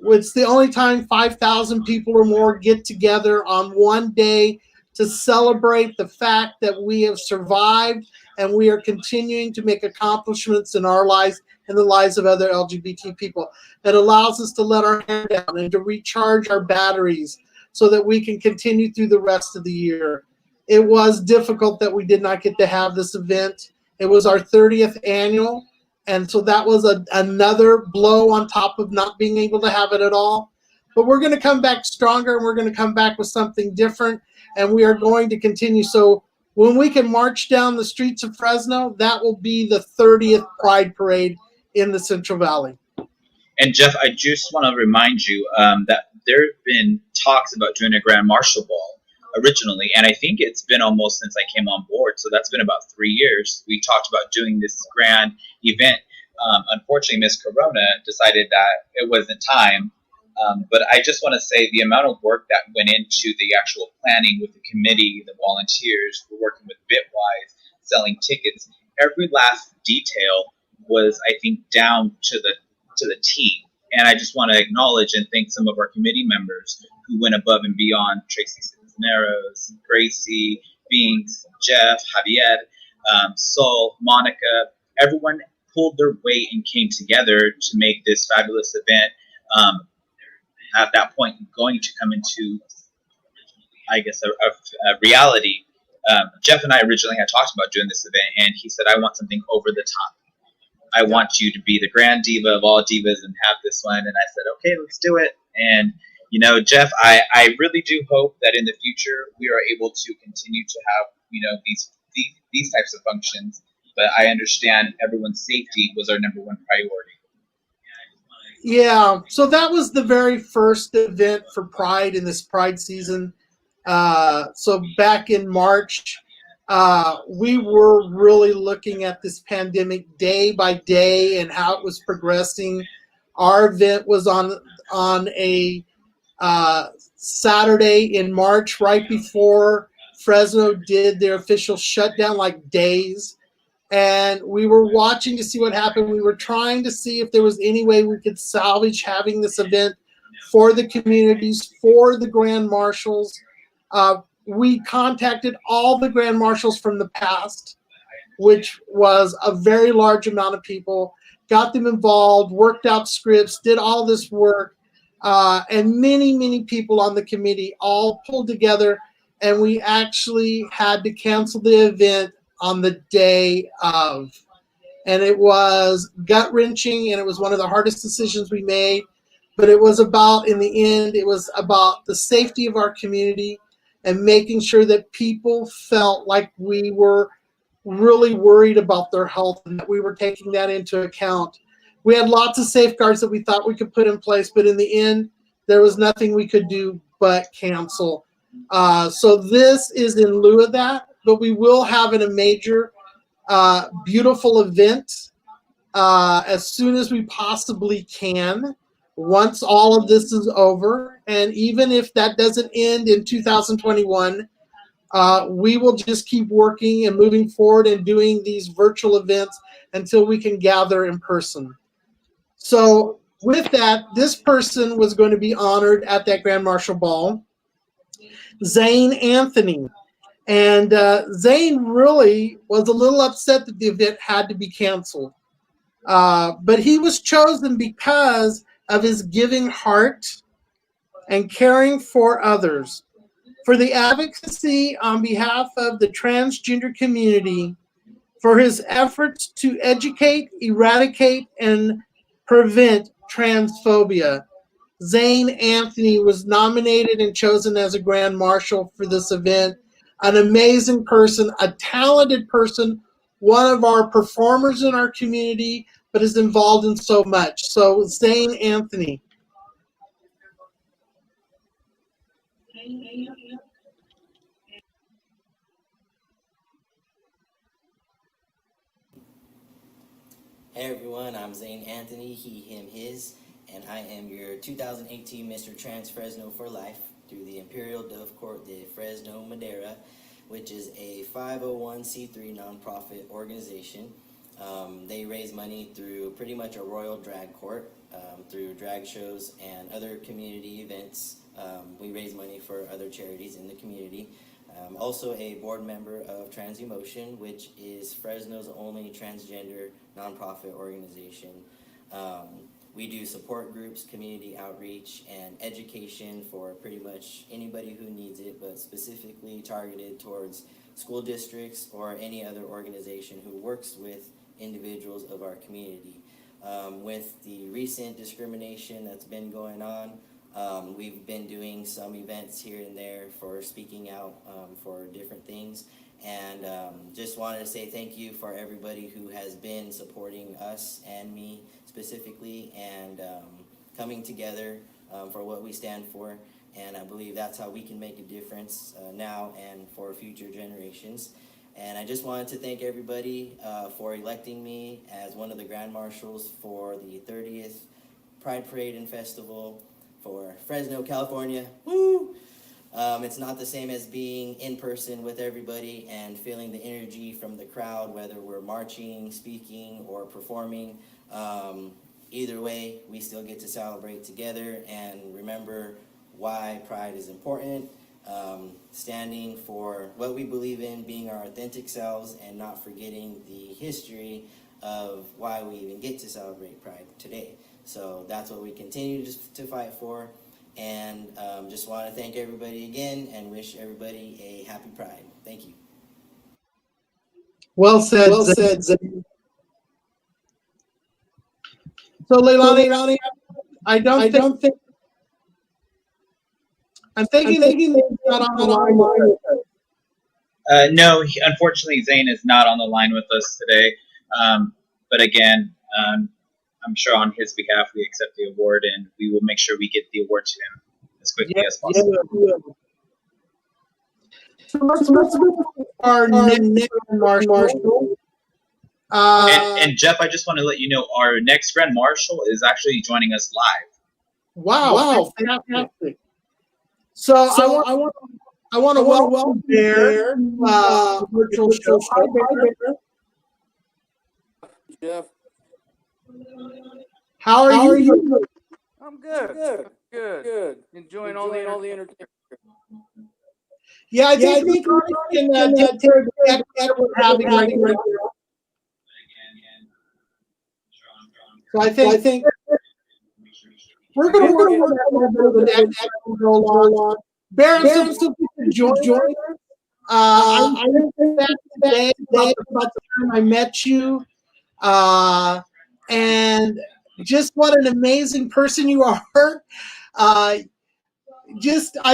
B: It's the only time 5,000 people or more get together on one day to celebrate the fact that we have survived and we are continuing to make accomplishments in our lives and the lives of other LGBT people. It allows us to let our hair down and to recharge our batteries so that we can continue through the rest of the year. It was difficult that we did not get to have this event. It was our 30th annual, and so that was another blow on top of not being able to have it at all. But we're going to come back stronger, and we're going to come back with something different, and we are going to continue. So when we can march down the streets of Fresno, that will be the 30th Pride Parade in the Central Valley.
A: And Jeff, I just want to remind you that there have been talks about doing a Grand Marshal Ball originally, and I think it's been almost since I came on board, so that's been about 3 years. We talked about doing this grand event. Unfortunately, Miss Corona decided that it wasn't time. But I just want to say the amount of work that went into the actual planning with the committee, the volunteers, we're working with Bitwise, selling tickets. Every last detail was, I think, down to the T. And I just want to acknowledge and thank some of our committee members who went above and beyond. Tracy Cisneros, Gracie, Binks, Jeff, Javier, Sol, Monica. Everyone pulled their weight and came together to make this fabulous event. At that point, going to come into, I guess, a reality. Jeff and I originally had talked about doing this event, and he said, I want something over the top. I want you to be the grand diva of all divas and have this one. And I said, okay, let's do it. And, you know, Jeff, I really do hope that in the future we are able to continue to have, you know, these types of functions. But I understand everyone's safety was our number one priority.
B: Yeah, so that was the very first event for Pride in this Pride season. So back in March, we were really looking at this pandemic day by day and how it was progressing. Our event was on a Saturday in March, right before Fresno did their official shutdown, like days. And we were watching to see what happened. We were trying to see if there was any way we could salvage having this event for the communities, for the Grand Marshals. We contacted all the Grand Marshals from the past, which was a very large amount of people, got them involved, worked out scripts, did all this work, and many, many people on the committee all pulled together, and we actually had to cancel the event on the day of. And it was gut-wrenching, and it was one of the hardest decisions we made. But it was about, in the end, it was about the safety of our community and making sure that people felt like we were really worried about their health and that we were taking that into account. We had lots of safeguards that we thought we could put in place, but in the end, there was nothing we could do but cancel. So this is in lieu of that. But we will have a major, beautiful event as soon as we possibly can, once all of this is over. And even if that doesn't end in 2021, we will just keep working and moving forward and doing these virtual events until we can gather in person. So with that, this person was going to be honored at that Grand Marshal Ball, Zane Anthony. And Zane really was a little upset that the event had to be canceled. But he was chosen because of his giving heart and caring for others, for the advocacy on behalf of the transgender community, for his efforts to educate, eradicate, and prevent transphobia. Zane Anthony was nominated and chosen as a Grand Marshal for this event. An amazing person, a talented person, one of our performers in our community, but is involved in so much. So, Zane Anthony.
K: Hey everyone, I'm Zane Anthony, he, him, his, and I am your 2018 Mr. Trans Fresno for Life through the Imperial Dove Court de Fresno Madera, which is a 501c3 nonprofit organization. They raise money through pretty much a royal drag court, through drag shows and other community events. We raise money for other charities in the community. I'm also a board member of Trans Emotion, which is Fresno's only transgender nonprofit organization. We do support groups, community outreach, and education for pretty much anybody who needs it, but specifically targeted towards school districts or any other organization who works with individuals of our community. With the recent discrimination that's been going on, we've been doing some events here and there for speaking out for different things, and just wanted to say thank you for everybody who has been supporting us and me specifically, and coming together for what we stand for. And I believe that's how we can make a difference now and for future generations. And I just wanted to thank everybody for electing me as one of the Grand Marshals for the 30th Pride Parade and Festival for Fresno, California. Woo! It's not the same as being in person with everybody and feeling the energy from the crowd, whether we're marching, speaking, or performing. Either way, we still get to celebrate together and remember why Pride is important, standing for what we believe in, being our authentic selves, and not forgetting the history of why we even get to celebrate Pride today. So that's what we continue to fight for, and just want to thank everybody again and wish everybody a happy Pride. Thank you.
B: Well said, Zane. So, Leilani, I don't think I'm thinking he's not on the line with us.
A: No, unfortunately, Zane is not on the line with us today. But again, I'm sure on his behalf we accept the award, and we will make sure we get the award to him as quickly as possible.
B: Yeah. So let's go to our next Marshal.
A: And Jeff, I just want to let you know our next Grand Marshal is actually joining us live.
B: Wow, fantastic! So I want to welcome Bear, virtual show. Hi, Bear.
L: Jeff,
B: how are you?
L: I'm good. Enjoying all the entertainment.
B: Yeah, I think we can take care of the that we're having right now. So I think we're going to work on that a little bit of an action go along. Baron, so join us. I think that today about the time I met you, and just what an amazing person you are. I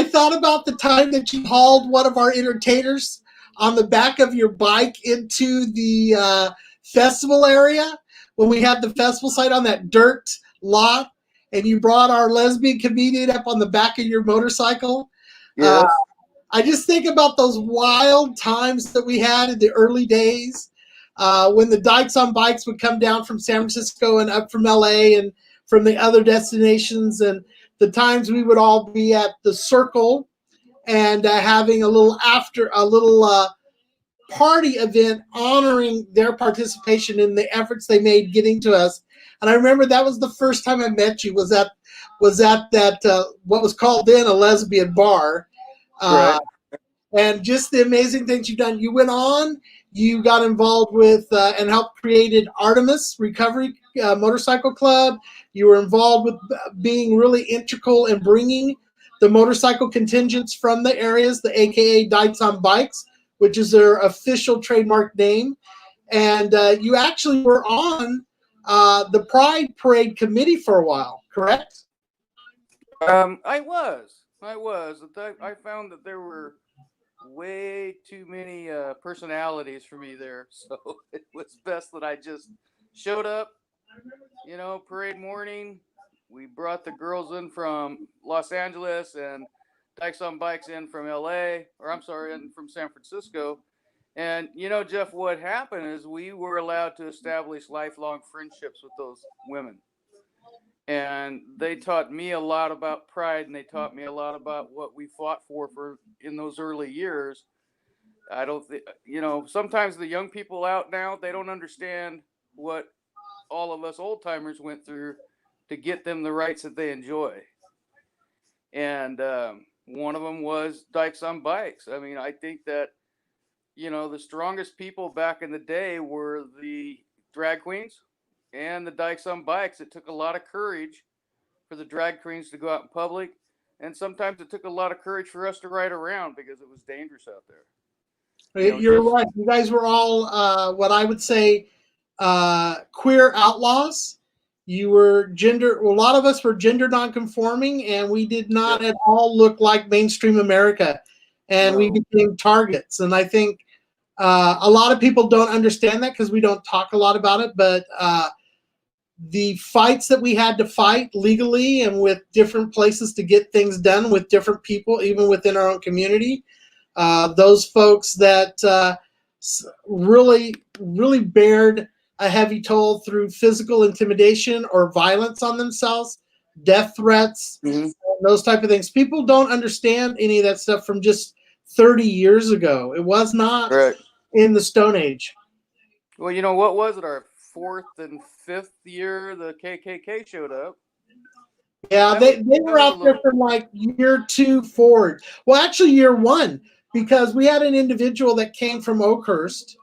B: thought about the time that you hauled one of our entertainers on the back of your bike into the festival area when we had the festival site on that dirt lot, and you brought our lesbian comedian up on the back of your motorcycle.
L: Yes.
B: I just think about those wild times that we had in the early days when the Dykes on Bikes would come down from San Francisco and up from LA and from the other destinations, and the times we would all be at the Circle and having a little party event honoring their participation in the efforts they made getting to us. And I remember that was the first time I met you, was at that what was called then a lesbian bar.
L: Right.
B: and just the amazing things you've done. You went on, you got involved with and helped created Artemis Recovery Motorcycle Club. You were involved with being really integral in bringing the motorcycle contingents from the areas, the AKA Dykes on Bikes, which is their official trademark name. And you actually were on the Pride Parade committee for a while, correct?
L: I was. I found that there were way too many personalities for me there, so it was best that I just showed up. Parade morning. We brought the girls in from Los Angeles and Dykes on Bikes in from LA, or I'm sorry, in from San Francisco. And Jeff, what happened is we were allowed to establish lifelong friendships with those women. And they taught me a lot about pride, and they taught me a lot about what we fought for in those early years. I don't think, sometimes the young people out now, they don't understand what all of us old timers went through to get them the rights that they enjoy. And one of them was Dykes on Bikes. I mean, I think that, the strongest people back in the day were the drag queens and the Dykes on Bikes. It took a lot of courage for the drag queens to go out in public. And sometimes it took a lot of courage for us to ride around because it was dangerous out there.
B: You're right. You guys were all what I would say queer outlaws. You were a lot of us were gender nonconforming, and we did not at all look like mainstream America. And we became targets. And I think a lot of people don't understand that because we don't talk a lot about it. But the fights that we had to fight legally and with different places to get things done with different people, even within our own community, those folks that really, really bared a heavy toll through physical intimidation or violence on themselves, death threats, those type of things. People don't understand any of that stuff from just 30 years ago. It was not in the Stone Age.
L: Well, what was it? Our 4th and 5th year, the KKK showed up.
B: Yeah, they were out there from like year 2 forward. Well, actually year 1, because we had an individual that came from Oakhurst.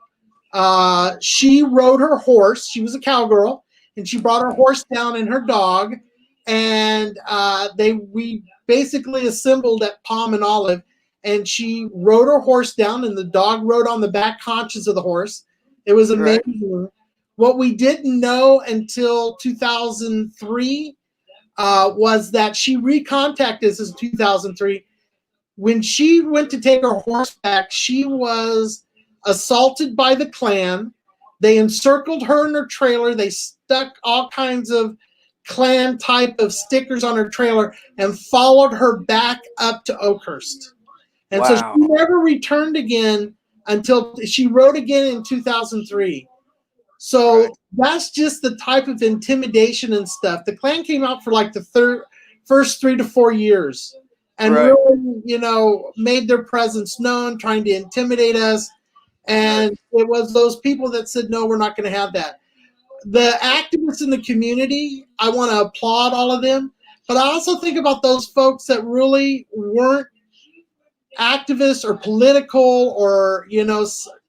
B: She rode her horse. She was a cowgirl, and she brought her horse down and her dog, and we basically assembled at Palm and Olive, and she rode her horse down, and the dog rode on the back haunches of the horse. It was amazing. Right. What we didn't know until 2003 was that she recontacted us in 2003. When she went to take her horse back, she was assaulted by the Klan. They encircled her in her trailer. They stuck all kinds of Klan type of stickers on her trailer and followed her back up to Oakhurst. And so she never returned again until she rode again in 2003. So that's just the type of intimidation and stuff. The Klan came out for like the first 3 to 4 years and really, made their presence known, trying to intimidate us. And it was those people that said, no, we're not going to have that. The activists in the community, I want to applaud all of them. But I also think about those folks that really weren't activists or political or,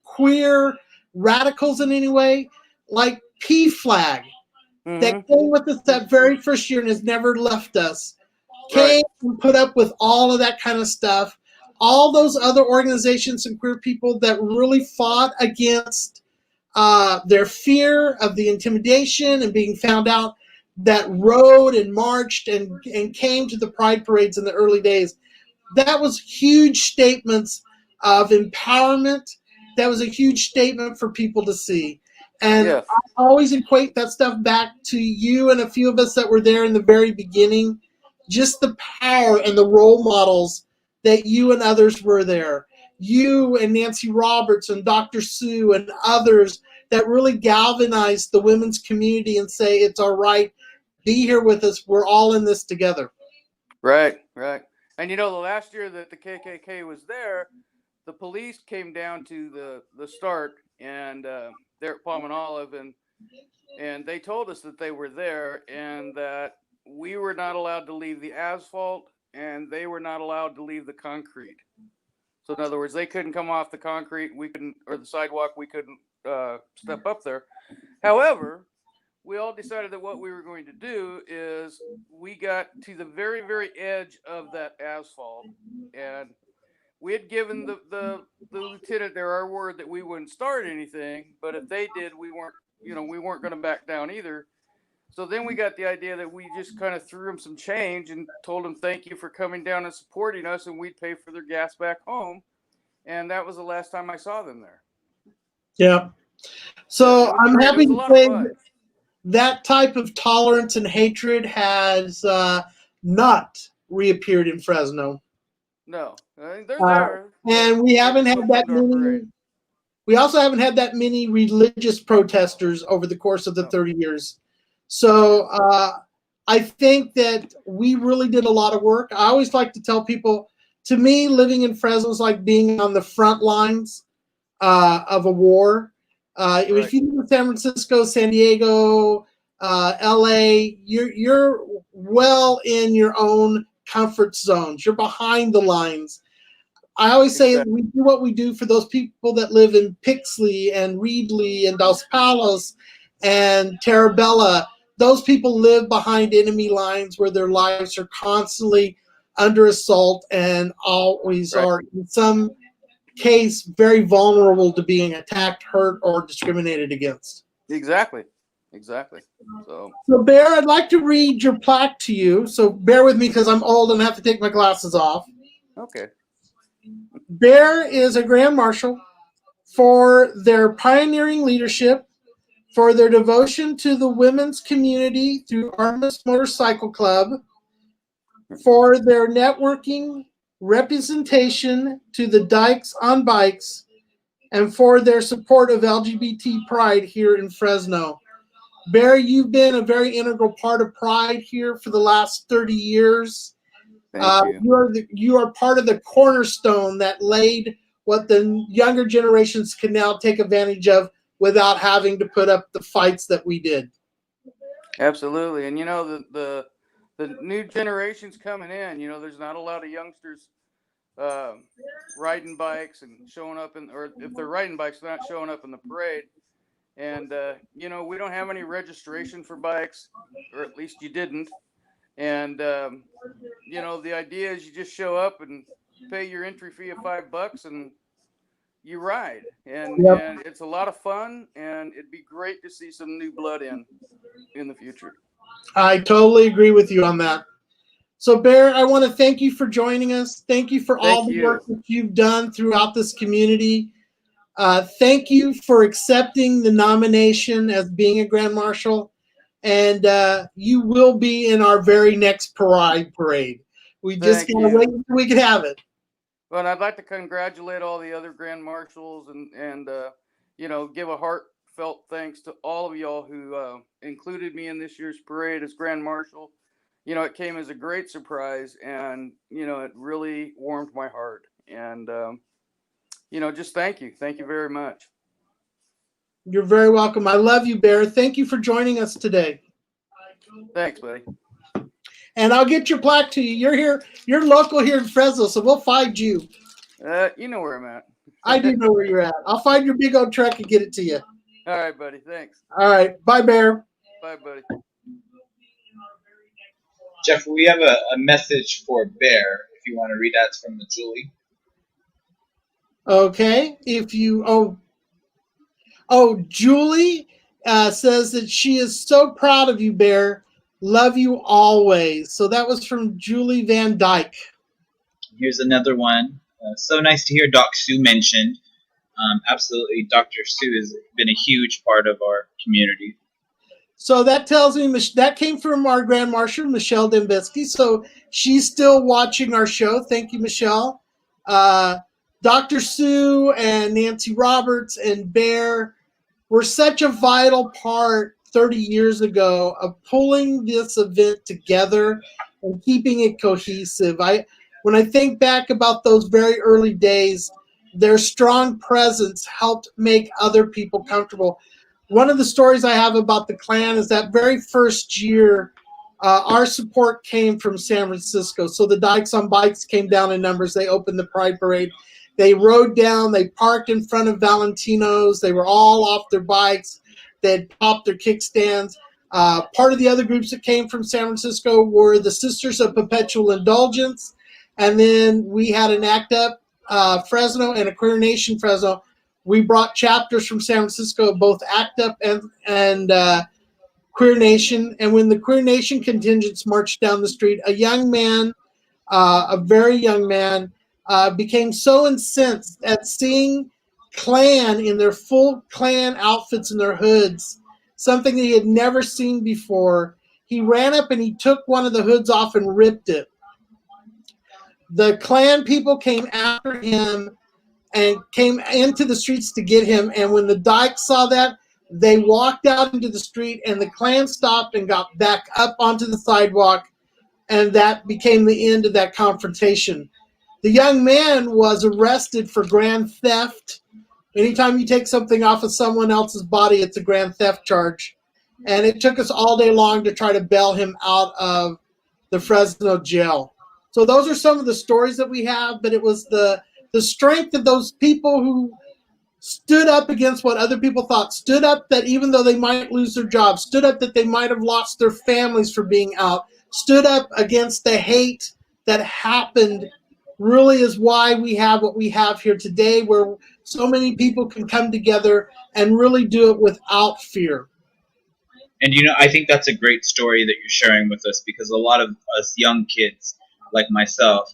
B: queer radicals in any way, like P-Flag, that came with us that very first year and has never left us, came and put up with all of that kind of stuff. All those other organizations and queer people that really fought against their fear of the intimidation and being found out, that rode and marched and came to the pride parades in the early days. That was huge statements of empowerment. That was a huge statement for people to see. And I always equate that stuff back to you and a few of us that were there in the very beginning. Just the power and the role models that you and others were there. You and Nancy Roberts and Dr. Sue and others that really galvanized the women's community and say, it's all right, be here with us. We're all in this together.
L: Right. And the last year that the KKK was there, the police came down to the start and they're at Palm and Olive, and they told us that they were there and that we were not allowed to leave the asphalt and they were not allowed to leave the concrete. So in other words, they couldn't come off the concrete, we couldn't, or the sidewalk, we couldn't step up there. However, we all decided that what we were going to do is we got to the very, very edge of that asphalt, and we had given the lieutenant there our word that we wouldn't start anything, but if they did, we weren't going to back down either. So then we got the idea that we just kind of threw them some change and told them thank you for coming down and supporting us, and we'd pay for their gas back home. And that was the last time I saw them there.
B: Yeah. So I'm
L: great.
B: happy
L: It was a
B: to
L: lot of
B: say
L: fun.
B: that type of tolerance and hatred has not reappeared in Fresno.
L: No, they're there.
B: And we haven't had that
L: Our
B: many.
L: parade.
B: We also haven't had that many religious protesters over the course of the 30 years. So I think that we really did a lot of work. I always like to tell people, to me, living in Fresno is like being on the front lines of a war. If you live in San Francisco, San Diego, LA, you're well in your own comfort zones. You're behind the lines. I always say we do what we do for those people that live in Pixley and Reedley and Dos Palos and Terabella. Those people live behind enemy lines where their lives are constantly under assault and always are, in some case, very vulnerable to being attacked, hurt, or discriminated against.
L: Exactly.
B: So, Bear, I'd like to read your plaque to you. So bear with me because I'm old and have to take my glasses off.
L: Okay.
B: Bear is a Grand Marshal for their pioneering leadership, for their devotion to the women's community through Artemis Motorcycle Club, for their networking representation to the Dykes on Bikes, and for their support of LGBT Pride here in Fresno. Bear, you've been a very integral part of Pride here for the last 30 years.
L: Thank you.
B: You are part of the cornerstone that laid what the younger generations can now take advantage of without having to put up the fights that we did.
L: Absolutely. And the new generations coming in, there's not a lot of youngsters riding bikes and showing up or if they're riding bikes, they're not showing up in the parade. And we don't have any registration for bikes, or at least you didn't. And the idea is you just show up and pay your entry fee of $5 and you ride, and it's a lot of fun, and it'd be great to see some new blood in the future.
B: I totally agree with you on that. So Bear, I want to thank you for joining us. Thank you for all the work that you've done throughout this community. Thank you for accepting the nomination as being a Grand Marshal. And you will be in our very next parade. We just gotta wait until we can have it.
L: Well, and I'd like to congratulate all the other Grand Marshals and give a heartfelt thanks to all of y'all who included me in this year's parade as Grand Marshal. It came as a great surprise, and it really warmed my heart. And just thank you very much.
B: You're very welcome. I love you, Bear. Thank you for joining us today.
L: Thanks, buddy.
B: And I'll get your plaque to you. You're here. You're local here in Fresno, so we'll find you.
L: You know where I'm at.
B: I do know where you're at. I'll find your big old truck and get it to you.
L: All right, buddy. Thanks.
B: All right. Bye, Bear.
L: Bye, buddy.
A: Jeff, we have a message for Bear. If you want to read that, from the Julie.
B: Okay. Julie says that she is so proud of you, Bear. Love you always. So that was from Julie Van Dyke.
A: Here's another one. So nice to hear Doc Sue mentioned. Absolutely, Dr. Sue has been a huge part of our community.
B: So that tells me that came from our Grand Marshal, Michelle Dembitsky. So she's still watching our show. Thank you, Michelle. Dr. Sue and Nancy Roberts and Bear were such a vital part 30 years ago of pulling this event together and keeping it cohesive. When I think back about those very early days, their strong presence helped make other people comfortable. One of the stories I have about the Klan is that very first year, our support came from San Francisco. So the Dykes on Bikes came down in numbers. They opened the Pride Parade. They rode down, they parked in front of Valentino's. They were all off their bikes. They had popped their kickstands. Part of the other groups that came from San Francisco were the Sisters of Perpetual Indulgence. And then we had an ACT UP Fresno and a Queer Nation Fresno. We brought chapters from San Francisco, both ACT UP and Queer Nation. And when the Queer Nation contingents marched down the street, a young man, a very young man, became so incensed at seeing Klan in their full Klan outfits and their hoods, something that he had never seen before. He ran up and he took one of the hoods off and ripped it. The Klan people came after him and came into the streets to get him. And when the Dykes saw that, they walked out into the street, and the Klan stopped and got back up onto the sidewalk, and that became the end of that confrontation. The young man was arrested for grand theft. Anytime you take something off of someone else's body, it's a grand theft charge. And it took us all day long to try to bail him out of the Fresno jail. So those are some of the stories that we have, but it was the strength of those people who stood up against what other people thought, stood up that even though they might lose their jobs, stood up that they might have lost their families for being out, stood up against the hate that happened, really is why we have what we have here today, where so many people can come together and really do it without fear.
A: And I think that's a great story that you're sharing with us, because a lot of us young kids like myself,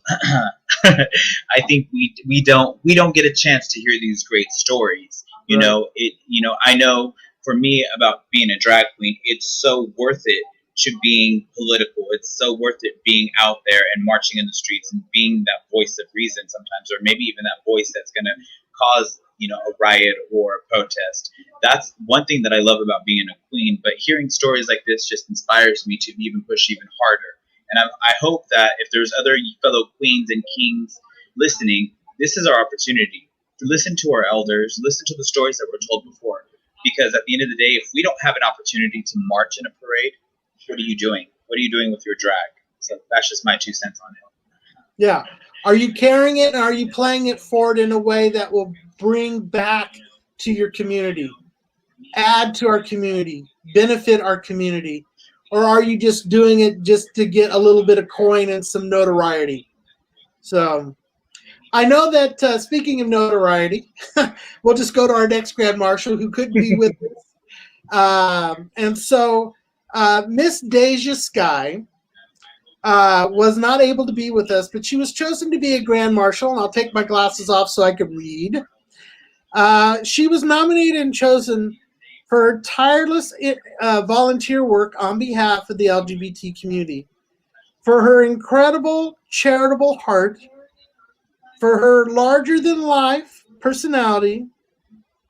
A: I think we don't get a chance to hear these great stories. I know for me about being a drag queen, it's so worth it to being political. It's so worth it being out there and marching in the streets and being that voice of reason sometimes, or maybe even that voice that's going to cause a riot or a protest. That's one thing that I love about being a queen. But hearing stories like this just inspires me to even push even harder. And I hope that if there's other fellow queens and kings listening, this is our opportunity to listen to our elders, listen to the stories that were told before. Because at the end of the day, if we don't have an opportunity to march in a parade, what are you doing? What are you doing with your drag? So that's just my 2 cents on it.
B: Yeah. Are you carrying it, and are you playing it forward in a way that will bring back to your community, add to our community, benefit our community? Or are you just doing it just to get a little bit of coin and some notoriety? So I know that speaking of notoriety, we'll just go to our next Grand Marshal who couldn't be with us. And so Miss Deja Sky was not able to be with us, but she was chosen to be a Grand Marshal, and I'll take my glasses off so I can read. She was nominated and chosen for her tireless volunteer work on behalf of the LGBT community, for her incredible charitable heart, for her larger-than-life personality,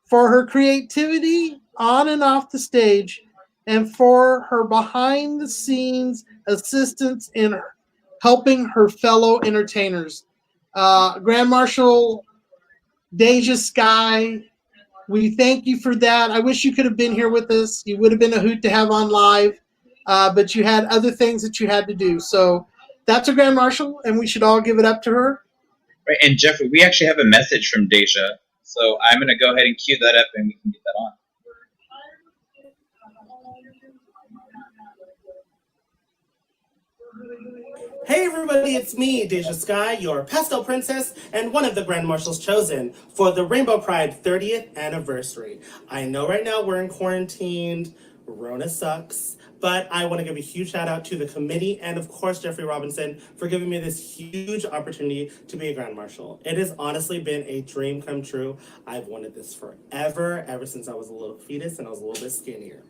B: for her creativity on and off the stage, and for her behind-the-scenes assistance in helping her fellow entertainers. Grand Marshal Deja Sky, we thank you for that. I wish you could have been here with us. You would have been a hoot to have on live, but you had other things that you had to do. So that's a Grand Marshal, and we should all give it up to her.
A: Right, and Jeffrey, we actually have a message from Deja, so I'm going to go ahead and cue that up, and we can get that on.
M: Hey everybody, it's me, Deja Sky, your pastel princess and one of the Grand Marshals chosen for the Rainbow Pride 30th anniversary. I know right now we're in quarantine, Rona sucks, but I want to give a huge shout out to the committee and of course Jeffrey Robinson for giving me this huge opportunity to be a Grand Marshal. It has honestly been a dream come true. I've wanted this forever, ever since I was a little fetus and I was a little bit skinnier.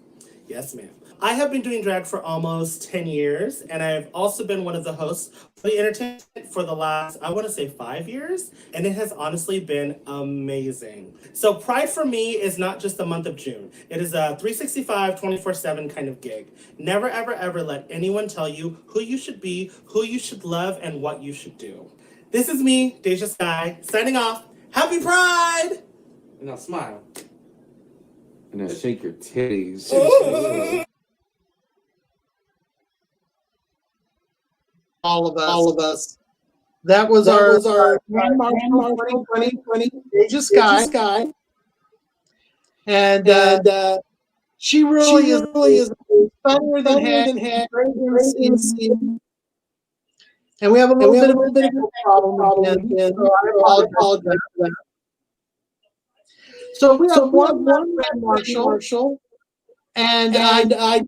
M: Yes, ma'am. I have been doing drag for almost 10 years, and I've also been one of the hosts for the entertainment for the last, I want to say 5 years, and it has honestly been amazing. So Pride for me is not just the month of June. It is a 365, 24/7 kind of gig. Never, ever, ever let anyone tell you who you should be, who you should love, and what you should do. This is me, Deja Sky, signing off. Happy Pride!
N: And now smile. And now shake your titties.
B: All of us. That was
I: That
B: our
I: was our
B: Grand
I: Grand
B: Marshal
I: Marshal
B: 2020,
I: 2020,
B: Deja
I: Sky.
B: Sky. And
I: And
B: she
I: she
B: really is
I: really is
B: funnier than
I: funnier
B: heck,
I: than heck,
B: great
I: great
B: MC.
I: MC.
B: And we have a
I: And
B: little
I: we have
B: bit
I: a
B: of a
I: little bit of
B: technical
I: a
B: problem
I: problem
B: again,
I: again,
B: so I
I: so I
B: apologize for
I: apologize
B: that.
I: for that.
B: So we
I: So
B: have
I: we have
B: one
I: one
B: Grand
I: Grand
B: Marshal,
I: Marshal,
B: and
I: and
B: I'd like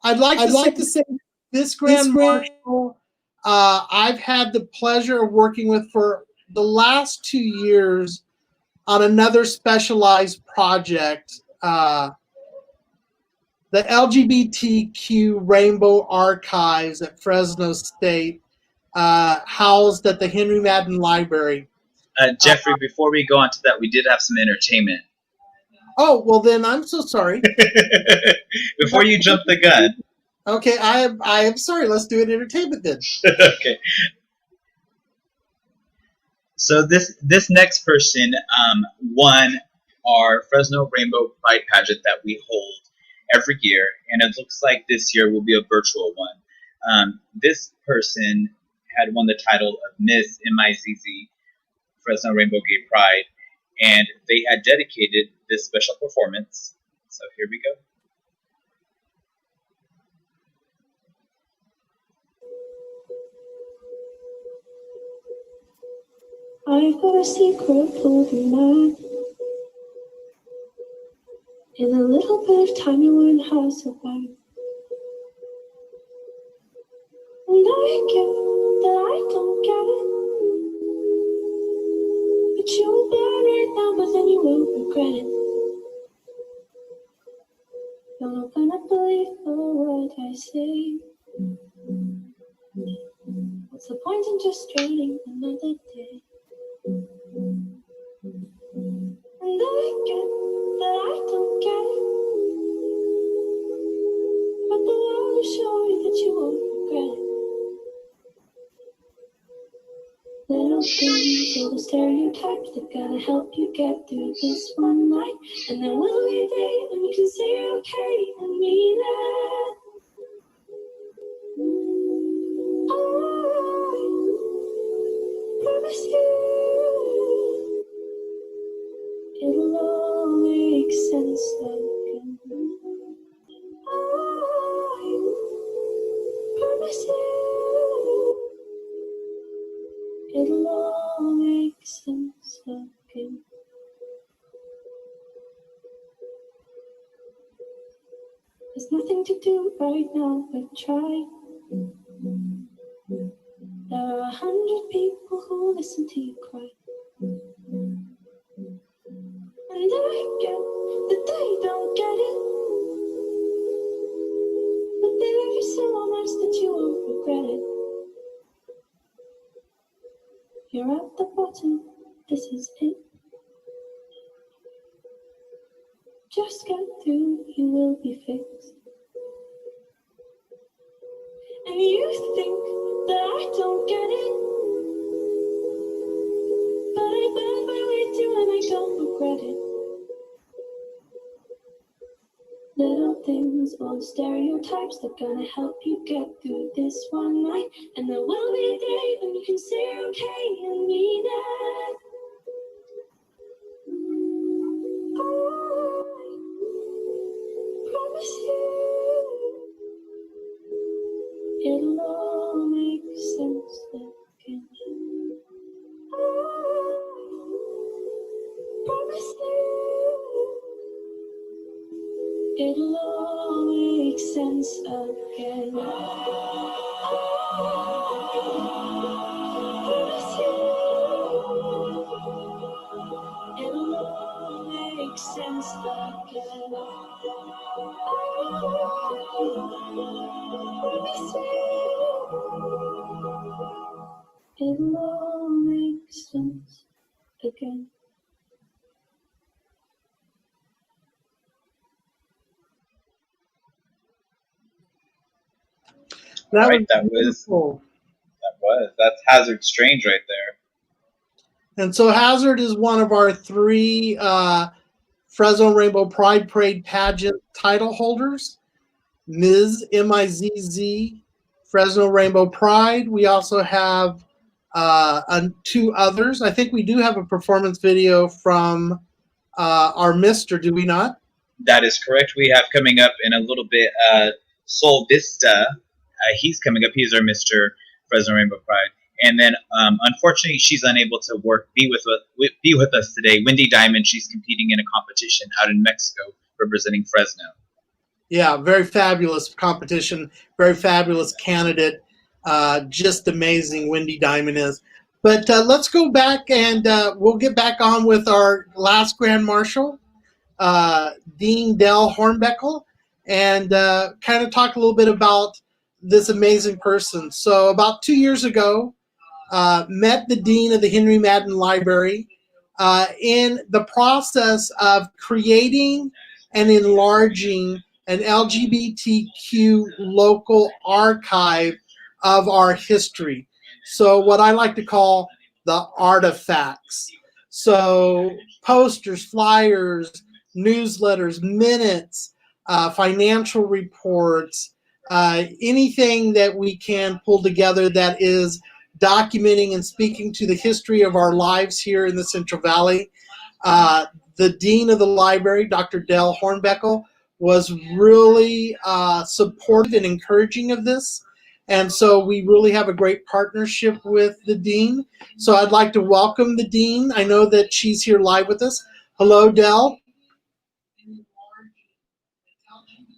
I: I'd like
B: to
I: to
B: say
I: say
B: this
I: this
B: Grand
I: Grand
B: Marshal I've had the pleasure of working with for the last 2 years on another specialized project, the LGBTQ Rainbow Archives at Fresno State, housed at the Henry Madden Library.
A: Jeffrey, before we go on to that, we did have some entertainment.
B: Oh, well then I'm so sorry.
A: Before you jump the gun.
B: Okay, I am sorry. Let's do an entertainment then.
A: Okay. So this next person won our Fresno Rainbow Pride pageant that we hold every year, and it looks like this year will be a virtual one. This person had won the title of Miss MIZZ Fresno Rainbow Gay Pride, and they had dedicated this special performance. So here we go.
O: I've got a secret for the man. In a little bit of time you learn how to survive. And I get that I don't get it, but you'll learn it now, but then you won't regret it. You're not gonna believe a word I say. What's the point in just drowning another day? And I get that I don't get it, but the world will show you that you won't regret it. Little things, all the stereotypes that gotta help you get through this one night. And there will be a day when you can say you're okay and mean it. I promise you, it'll all make sense again. I promise you, it'll all make sense again. There's nothing to do right now but try. There are 100 people who listen to you cry. And I get that they don't get it, but they love you so much that you won't regret it. You're at the bottom, this is it. Just get through, you will be fixed. And you think that I don't get it, but I burned my way through and I don't regret it. Little things, all stereotypes that gonna help you get through this one night. And there will be a day when you can say you're okay and mean it. I promise you, it'll all make sense again. I promise you, it'll all make sense again. I promise you, it'll all make sense again. I promise you, it'll all make sense again.
A: All
B: That
A: right,
B: was
A: that
B: beautiful.
A: was that's Hazard Strange right there.
B: And so Hazard is one of our 3 Fresno Rainbow Pride Parade pageant title holders. Ms. MIZZ Fresno Rainbow Pride. We also have and 2 others. I think we do have a performance video from our Mister, do we not?
A: That is correct. We have coming up in a little bit Sol Vista. He's coming up. He's our Mr. Fresno Rainbow Pride. And then, unfortunately, she's unable to be with us today. Wendy Diamond. She's competing in a competition out in Mexico, representing Fresno.
B: Yeah, very fabulous competition. Very fabulous candidate. Just amazing, Wendy Diamond is. But let's go back and we'll get back on with our last Grand Marshal, Dean Dell Hornbeckle, and kind of talk a little bit about this amazing person. So about 2 years ago, met the dean of the Henry Madden Library in the process of creating and enlarging an LGBTQ local archive of our history. So what I like to call the artifacts. So posters, flyers, newsletters, minutes, financial reports, anything that we can pull together that is documenting and speaking to the history of our lives here in the Central Valley. The dean of the library, Dr. Dell Hornbeckle, was really supportive and encouraging of this. And so we really have a great partnership with the dean. So I'd like to welcome the dean. I know that she's here live with us. Hello, Dell.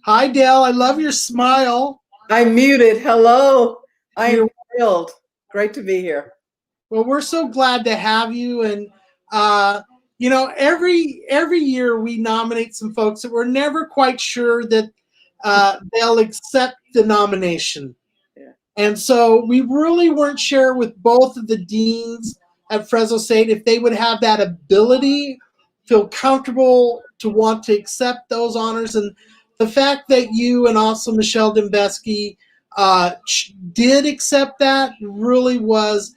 B: Hi, Dell. I love your smile.
P: I'm muted. Hello. I'm thrilled. Great to be here.
B: Well, we're so glad to have you. And, you know, every year we nominate some folks that we're never quite sure that they'll accept the nomination.
P: Yeah.
B: And so we really weren't sure with both of the deans at Fresno State if they would have that ability, feel comfortable to want to accept those honors. And the fact that you and also Michelle Dembeski did accept that really was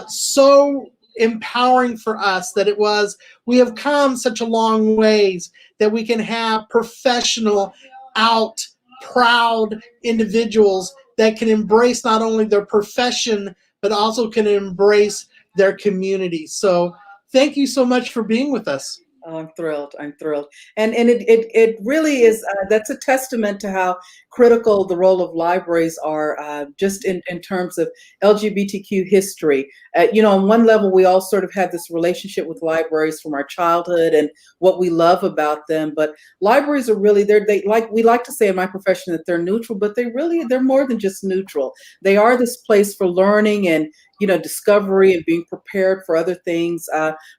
B: so empowering for us that we have come such a long ways that we can have professional, proud individuals that can embrace not only their profession, but also can embrace their community. So thank you so much for being with us.
P: Oh, I'm thrilled. I'm thrilled. And it really is, that's a testament to how critical the role of libraries are just in terms of LGBTQ history. You know, on one level, we all sort of have this relationship with libraries from our childhood and what we love about them. But libraries are really, we like to say in my profession that they're neutral, but they're more than just neutral. They are this place for learning and, you know, discovery and being prepared for other things.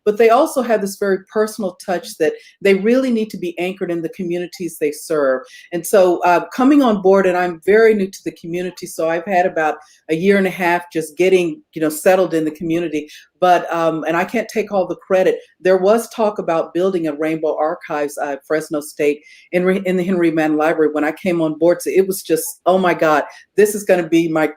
P: But they also have this very personal touch that they really need to be anchored in the communities they serve. And so coming on board, and I'm very new to the community, so I've had about a year and a half just getting, you know, settled in the community. But, and I can't take all the credit. There was talk about building a Rainbow Archives at Fresno State in the Henry Madden Library when I came on board. So it was just, oh my God, this is going to be my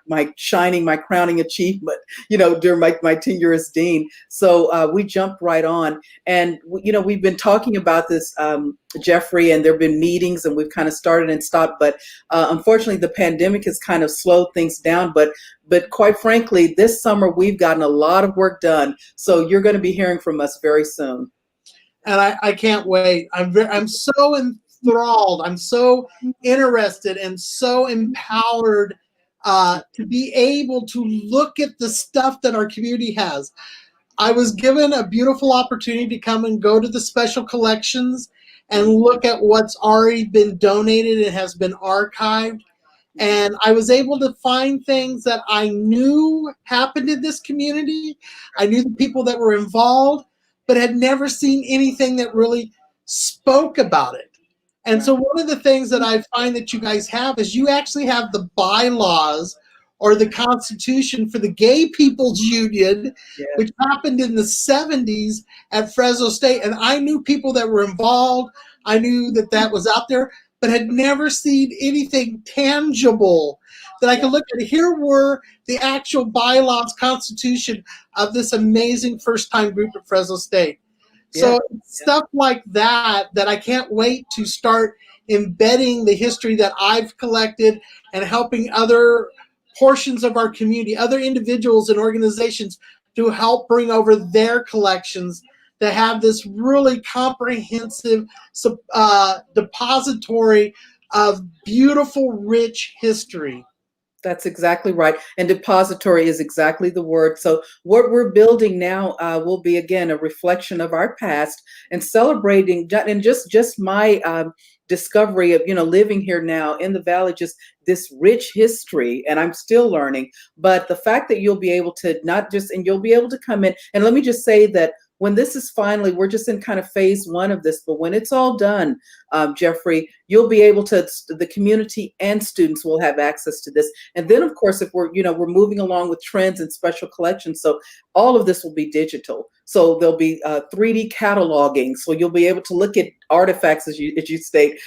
P: crowning achievement, you know, during my tenure as dean. So we jumped right on. And, you know, we've been talking about this, Jeffrey, and there have been meetings and we've kind of started and stopped. But unfortunately, the pandemic has kind of slowed things down. But quite frankly, this summer, we've gotten a lot of work done. So you're going to be hearing from us very soon.
B: And I can't wait. I'm so enthralled. I'm so interested and so empowered to be able to look at the stuff that our community has. I was given a beautiful opportunity to come and go to the special collections and look at what's already been donated and has been archived. And I was able to find things that I knew happened in this community. I knew the people that were involved, but had never seen anything that really spoke about it. And so one of the things that I find that you guys have is you actually have the bylaws or the Constitution for the Gay People's Union, which happened in the 70s at Fresno State. And I knew people that were involved. I knew that was out there, but had never seen anything tangible that I could look at. Here were the actual bylaws, Constitution of this amazing first-time group at Fresno State. So stuff like that I can't wait to start embedding the history that I've collected and helping other portions of our community, other individuals and organizations to help bring over their collections to have this really comprehensive depository of beautiful, rich history.
P: That's exactly right. And depository is exactly the word. So what we're building now will be, again, a reflection of our past and celebrating, and just my discovery of, living here now in the Valley, just this rich history, and I'm still learning. But the fact that you'll be able to and you'll be able to come in, and let me just say that when this is finally, we're just in kind of phase one of this, but when it's all done, Jeffrey, you'll be able to, the community and students will have access to this. And then, of course, if we're moving along with trends and special collections, so all of this will be digital. So there'll be 3D cataloging. So you'll be able to look at artifacts, as you state,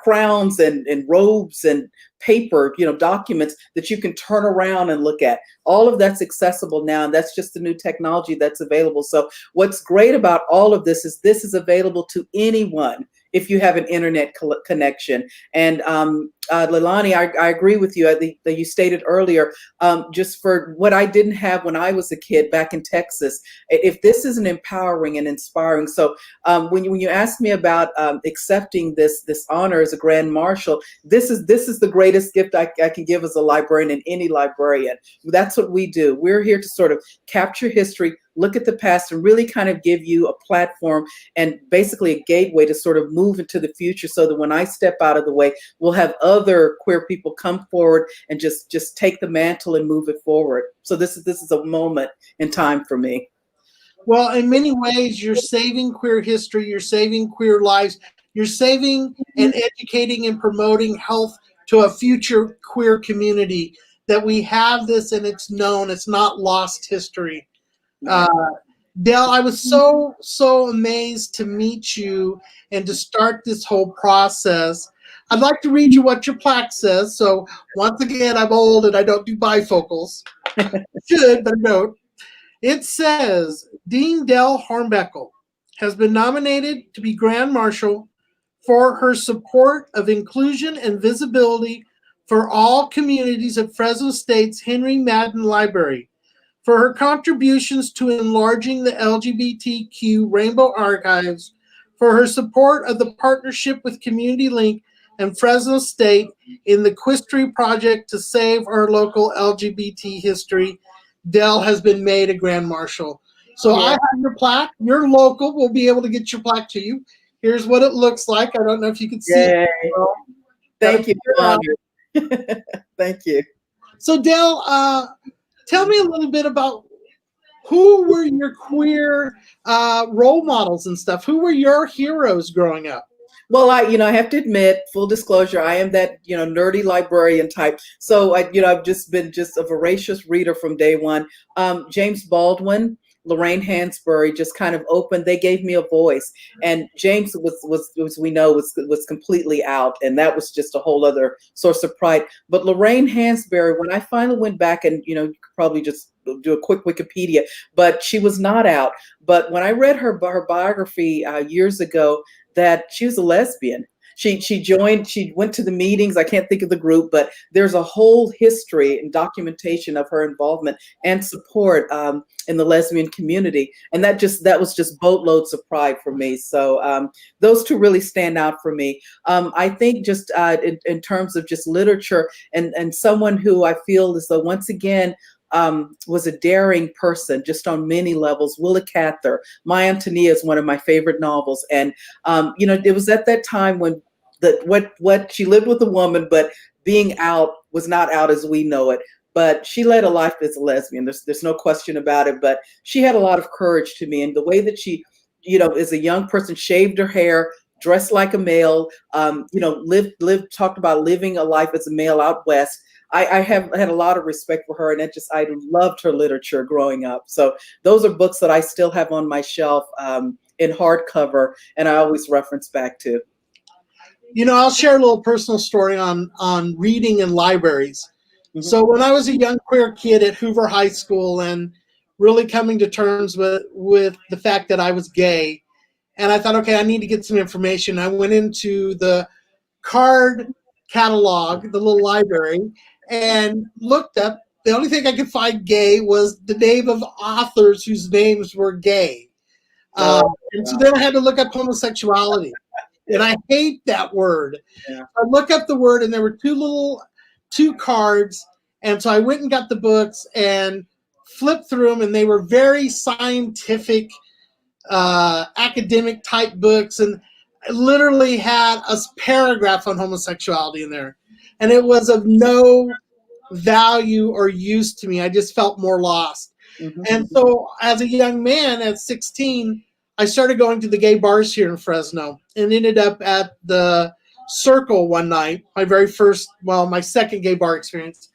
P: crowns and robes and paper, documents that you can turn around and look at. All of that's accessible now, and that's just the new technology that's available. So what's great about all of this is available to anyone if you have an internet connection. And Leilani, I agree with you. I think that you stated earlier, just for what I didn't have when I was a kid back in Texas, if this isn't empowering and inspiring. So when you asked me about accepting this honor as a Grand Marshal, this is the greatest gift I can give as a librarian and any librarian. That's what we do. We're here to sort of capture history, look at the past, and really kind of give you a platform and basically a gateway to sort of move into the future, so that when I step out of the way, we'll have other queer people come forward and just take the mantle and move it forward. So this is a moment in time for me.
B: Well, in many ways, you're saving queer history, you're saving queer lives, you're saving and educating and promoting health to a future queer community, that we have this and it's known, it's not lost history. Dell, I was so amazed to meet you and to start this whole process. I'd like to read you what your plaque says. So once again, I'm old and I don't do bifocals. I should, but I don't. It says, Dean Dell Hornbeckle has been nominated to be Grand Marshal for her support of inclusion and visibility for all communities at Fresno State's Henry Madden Library, for her contributions to enlarging the LGBTQ Rainbow Archives, for her support of the partnership with Community Link and Fresno State in the Quistry project to save our local LGBT history. Dell has been made a Grand Marshal. So I have your plaque. Your local will be able to get your plaque to you. Here's what it looks like. I don't know if you can see it.
P: Thank you. Thank you.
B: So Dell, tell me a little bit about who were your queer role models and stuff. Who were your heroes growing up?
P: Well, I have to admit, full disclosure, I am that, nerdy librarian type. So I've just been a voracious reader from day one. James Baldwin, Lorraine Hansberry just kind of opened. They gave me a voice, and James was as we know was completely out, and that was just a whole other source of pride. But Lorraine Hansberry, when I finally went back and you could probably just do a quick Wikipedia, but she was not out. But when I read her biography years ago, that she was a lesbian. She went to the meetings. I can't think of the group, but there's a whole history and documentation of her involvement and support in the lesbian community. And that was just boatloads of pride for me. So those two really stand out for me. I think just in terms of just literature and someone who I feel as though once again, was a daring person just on many levels. Willa Cather, My Antonia is one of my favorite novels. And, it was at that time when what she lived with a woman, but being out was not out as we know it. But she led a life as a lesbian. There's no question about it. But she had a lot of courage to me. And the way that she, as a young person, shaved her hair, dressed like a male, talked about living a life as a male out west. I have had a lot of respect for her, and I loved her literature growing up. So those are books that I still have on my shelf in hardcover, and I always reference back to.
B: I'll share a little personal story on reading in libraries. Mm-hmm. So when I was a young queer kid at Hoover High School and really coming to terms with the fact that I was gay, and I thought, okay, I need to get some information. I went into the card catalog, the little library, and looked up. The only thing I could find gay was the name of authors whose names were gay. And so then I had to look up homosexuality. And I hate that word.
P: Yeah.
B: I look up the word, and there were two cards. And so I went and got the books and flipped through them, and they were very scientific, academic type books, and I literally had a paragraph on homosexuality in there. And it was of no value or use to me. I just felt more lost.
P: Mhm.
B: And so as a young man at 16, I started going to the gay bars here in Fresno and ended up at the Circle one night, my second gay bar experience.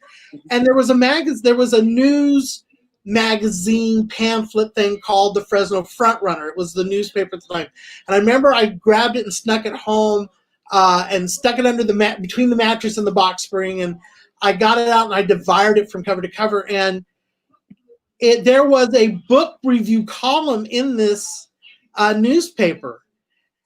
B: And there was a news magazine pamphlet thing called the Fresno Front Runner. It was the newspaper at the time. And I remember I grabbed it and snuck it home and stuck it under between the mattress and the box spring. And I got it out and I devoured it from cover to cover. And there was a book review column in this newspaper,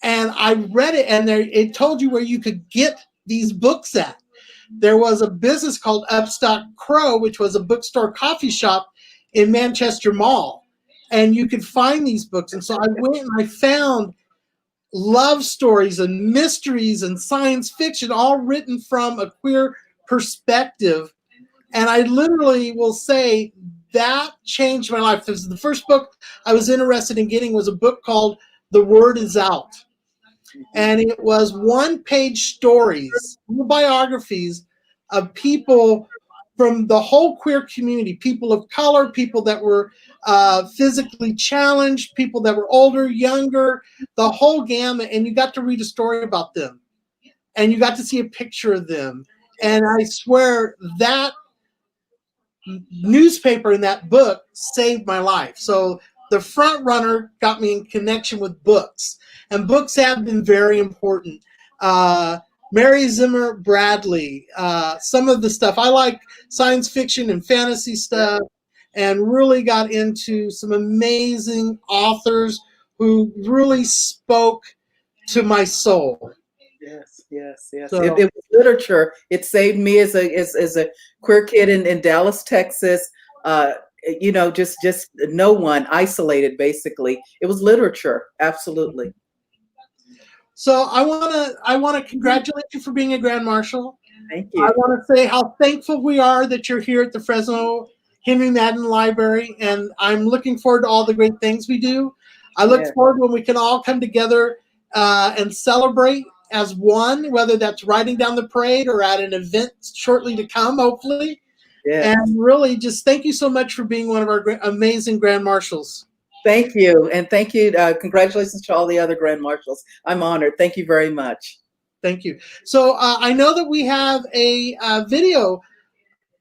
B: and I read it, and it told you where you could get these books at. There was a business called Upstock Crow, which was a bookstore coffee shop in Manchester Mall, and you could find these books. And so I went and I found love stories and mysteries and science fiction, all written from a queer perspective. And I literally will say that changed my life. The first book I was interested in getting was a book called The Word Is Out. And it was one-page stories, biographies of people from the whole queer community, people of color, people that were physically challenged, people that were older, younger, the whole gamut. And you got to read a story about them. And you got to see a picture of them. And I swear that newspaper in that book saved my life. So the Front Runner got me in connection with books, and books have been very important. Mary Zimmer Bradley, some of the stuff I like, science fiction and fantasy stuff, and really got into some amazing authors who really spoke to my soul.
P: Yes.
B: So-
P: It was literature. It saved me as a queer kid in Dallas, Texas. Just no one, isolated basically. It was literature, absolutely.
B: So I want to congratulate you for being a Grand Marshal.
P: Thank you.
B: I want to say how thankful we are that you're here at the Fresno Henry Madden Library, and I'm looking forward to all the great things we do. I look
P: Yeah.
B: forward when we can all come together and celebrate as one, whether that's riding down the parade or at an event shortly to come, hopefully.
P: Yes.
B: And really, just thank you so much for being one of our amazing Grand Marshals.
P: Thank you. And thank you. Congratulations to all the other Grand Marshals. I'm honored. Thank you very much.
B: Thank you. So I know that we have a video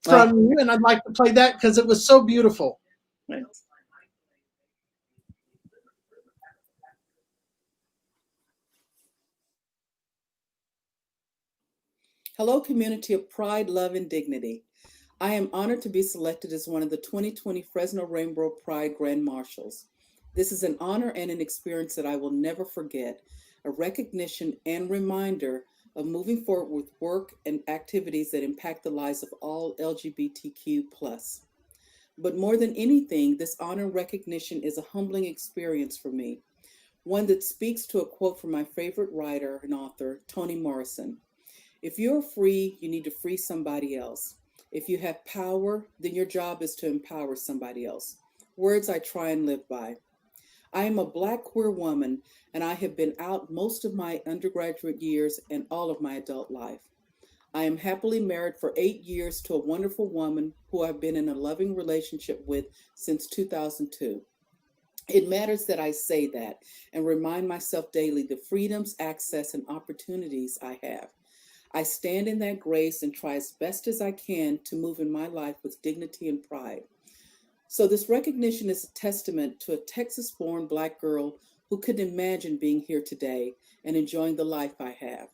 B: from you, and I'd like to play that because it was so beautiful.
P: Thanks. Hello, community of pride, love, and dignity. I am honored to be selected as one of the 2020 Fresno Rainbow Pride Grand Marshals. This is an honor and an experience that I will never forget, a recognition and reminder of moving forward with work and activities that impact the lives of all LGBTQ+. But more than anything, this honor and recognition is a humbling experience for me, one that speaks to a quote from my favorite writer and author, Toni Morrison. If you're free, you need to free somebody else. If you have power, then your job is to empower somebody else. Words I try and live by. I am a Black queer woman, and I have been out most of my undergraduate years and all of my adult life. I am happily married for 8 years to a wonderful woman who I've been in a loving relationship with since 2002. It matters that I say that and remind myself daily the freedoms, access, and opportunities I have. I stand in that grace and try as best as I can to move in my life with dignity and pride. So this recognition is a testament to a Texas-born Black girl who couldn't imagine being here today and enjoying the life I have.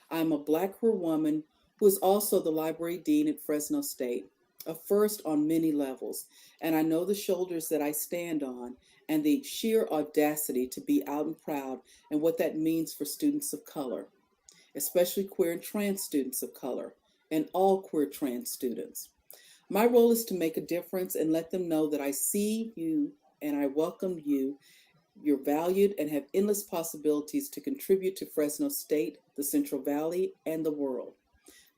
P: I'm a Black queer woman who is also the library dean at Fresno State, a first on many levels, and I know the shoulders that I stand on and the sheer audacity to be out and proud and what that means for students of color, especially queer and trans students of color, and all queer trans students. My role is to make a difference and let them know that I see you and I welcome you. You're valued and have endless possibilities to contribute to Fresno State, the Central Valley, and the world.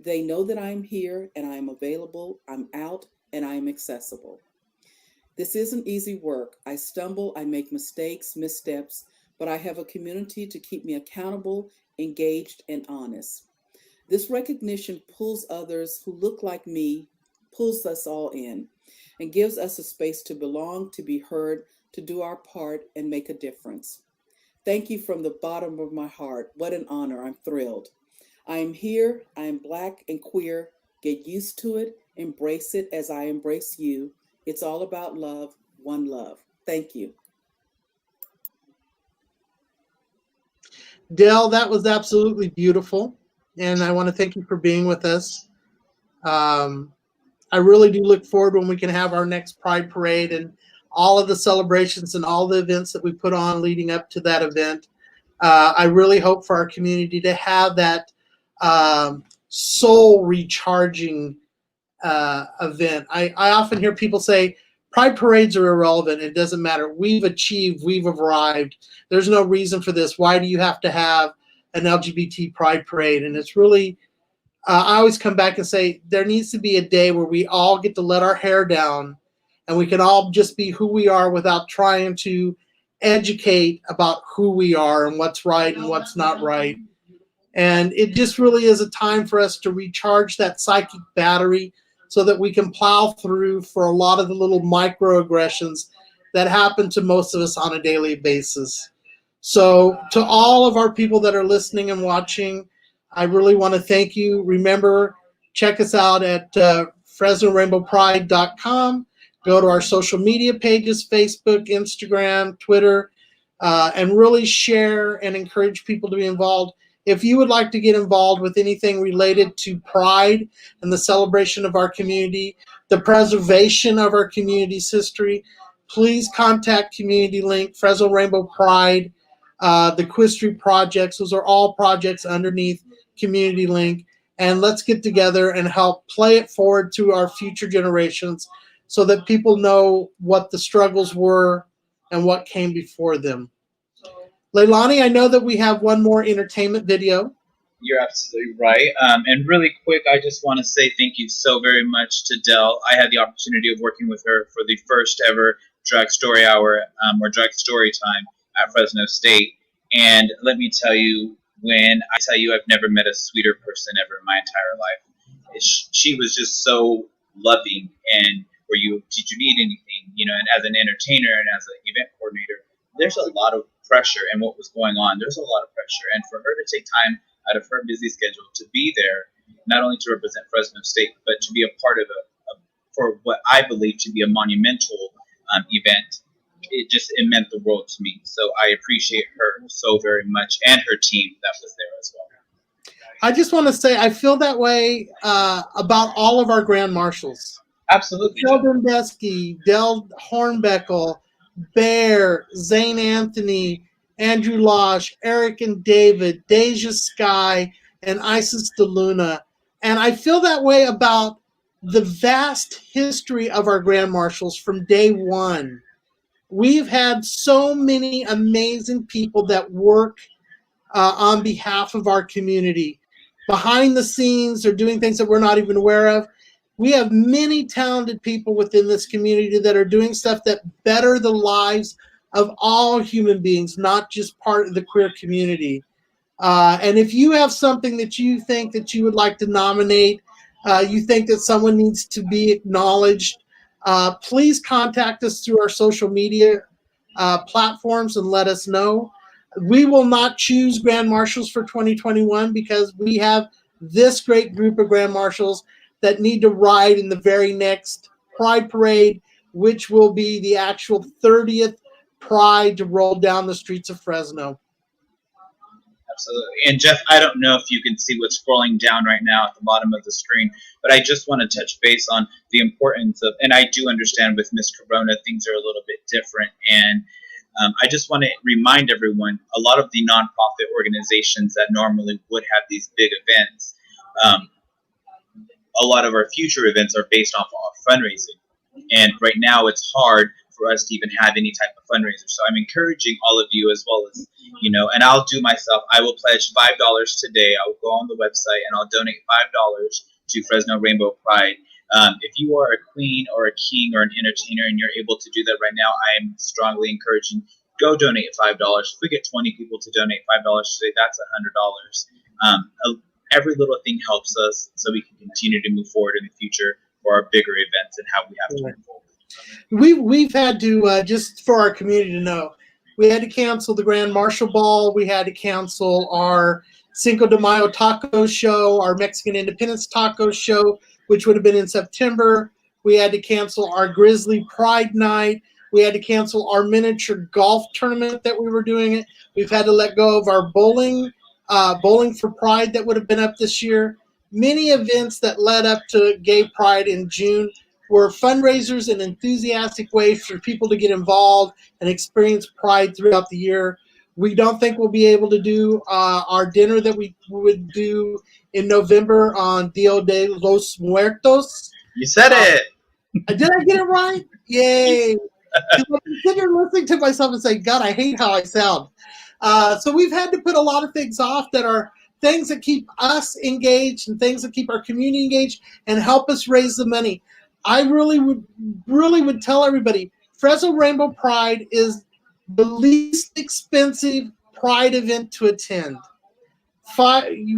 P: They know that I am here and I am available, I'm out, and I am accessible. This isn't easy work. I stumble, I make mistakes, missteps, but I have a community to keep me accountable, engaged, and honest. This recognition pulls others who look like me, pulls us all in, and gives us a space to belong, to be heard, to do our part, and make a difference. Thank you from the bottom of my heart. What an honor. I'm thrilled. I am here. I am Black and queer. Get used to it. Embrace it as I embrace you. It's all about love, one love. Thank you.
B: Dell, that was absolutely beautiful. And I want to thank you for being with us. I really do look forward when we can have our next Pride Parade and all of the celebrations and all the events that we put on leading up to that event. I really hope for our community to have that soul recharging event. I often hear people say Pride parades are irrelevant. It doesn't matter. We've achieved, we've arrived. There's no reason for this. Why do you have to have an LGBT Pride parade? And it's really, I always come back and say there needs to be a day where we all get to let our hair down and we can all just be who we are without trying to educate about who we are and what's right and what's not right. And it just really is a time for us to recharge that psychic battery so that we can plow through for a lot of the little microaggressions that happen to most of us on a daily basis. So to all of our people that are listening and watching, I really want to thank you. Remember, check us out at FresnoRainbowPride.com. Go to our social media pages, Facebook, Instagram, Twitter, and really share and encourage people to be involved. If you would like to get involved with anything related to Pride and the celebration of our community, the preservation of our community's history, please contact Community Link, Fresno Rainbow Pride, the Quistry projects. Those are all projects underneath Community Link. And let's get together and help play it forward to our future generations so that people know what the struggles were and what came before them. Leilani, I know that we have one more entertainment video.
A: You're absolutely right. And really quick, I just want to say thank you so very much to Dell. I had the opportunity of working with her for the first ever Drag Story Hour or Drag Story Time at Fresno State. And let me tell you, when I tell you I've never met a sweeter person ever in my entire life. She was just so loving. And did you need anything? You know, and as an entertainer and as an event coordinator, there's a lot of pressure and what was going on. There's a lot of pressure. And for her to take time out of her busy schedule to be there, not only to represent Fresno State, but to be a part of for what I believe to be a monumental event, it meant the world to me. So I appreciate her so very much and her team that was there as well.
B: I just want to say I feel that way about all of our Grand Marshals.
A: Absolutely.
B: Sheldon Besky, Del Hornbeckle, Bear, Zane Anthony, Andrew Losh, Eric and David, Deja Sky, and Isis DeLuna. And I feel that way about the vast history of our Grand Marshals from day one. We've had so many amazing people that work on behalf of our community. Behind the scenes, they're doing things that we're not even aware of. We have many talented people within this community that are doing stuff that better the lives of all human beings, not just part of the queer community. And if you have something that you think that you would like to nominate, you think that someone needs to be acknowledged, please contact us through our social media platforms and let us know. We will not choose Grand Marshals for 2021 because we have this great group of Grand Marshals that need to ride in the very next Pride Parade, which will be the actual 30th Pride to roll down the streets of Fresno.
A: Absolutely. And Jeff, I don't know if you can see what's scrolling down right now at the bottom of the screen, but I just want to touch base on the importance of, and I do understand with Miss Corona, things are a little bit different. And I just want to remind everyone, a lot of the nonprofit organizations that normally would have these big events, a lot of our future events are based off of fundraising. And right now it's hard for us to even have any type of fundraiser. So I'm encouraging all of you, as well as, and I'll do myself. I will pledge $5 today. I'll go on the website and I'll donate $5 to Fresno Rainbow Pride. If you are a queen or a king or an entertainer and you're able to do that right now, I am strongly encouraging, go donate $5. If we get 20 people to donate $5 today, that's $100. Every little thing helps us so we can continue to move forward in the future for our bigger events and how we have to move forward.
B: We've had to, just for our community to know, we had to cancel the Grand Marshal Ball. We had to cancel our Cinco de Mayo taco show, our Mexican Independence taco show, which would have been in September. We had to cancel our Grizzly Pride Night. We had to cancel our miniature golf tournament that we were doing. We've had to let go of our bowling for Pride that would have been up this year. Many events that led up to Gay Pride in June were fundraisers and enthusiastic ways for people to get involved and experience Pride throughout the year. We don't think we'll be able to do our dinner that we would do in November on Dia de los Muertos.
A: You said it.
B: Did I get it right? Yay. I'm sitting here listening to myself and saying, God, I hate how I sound. So we've had to put a lot of things off that are things that keep us engaged and things that keep our community engaged and help us raise the money. I really would tell everybody, Fresno Rainbow Pride is the least expensive Pride event to attend.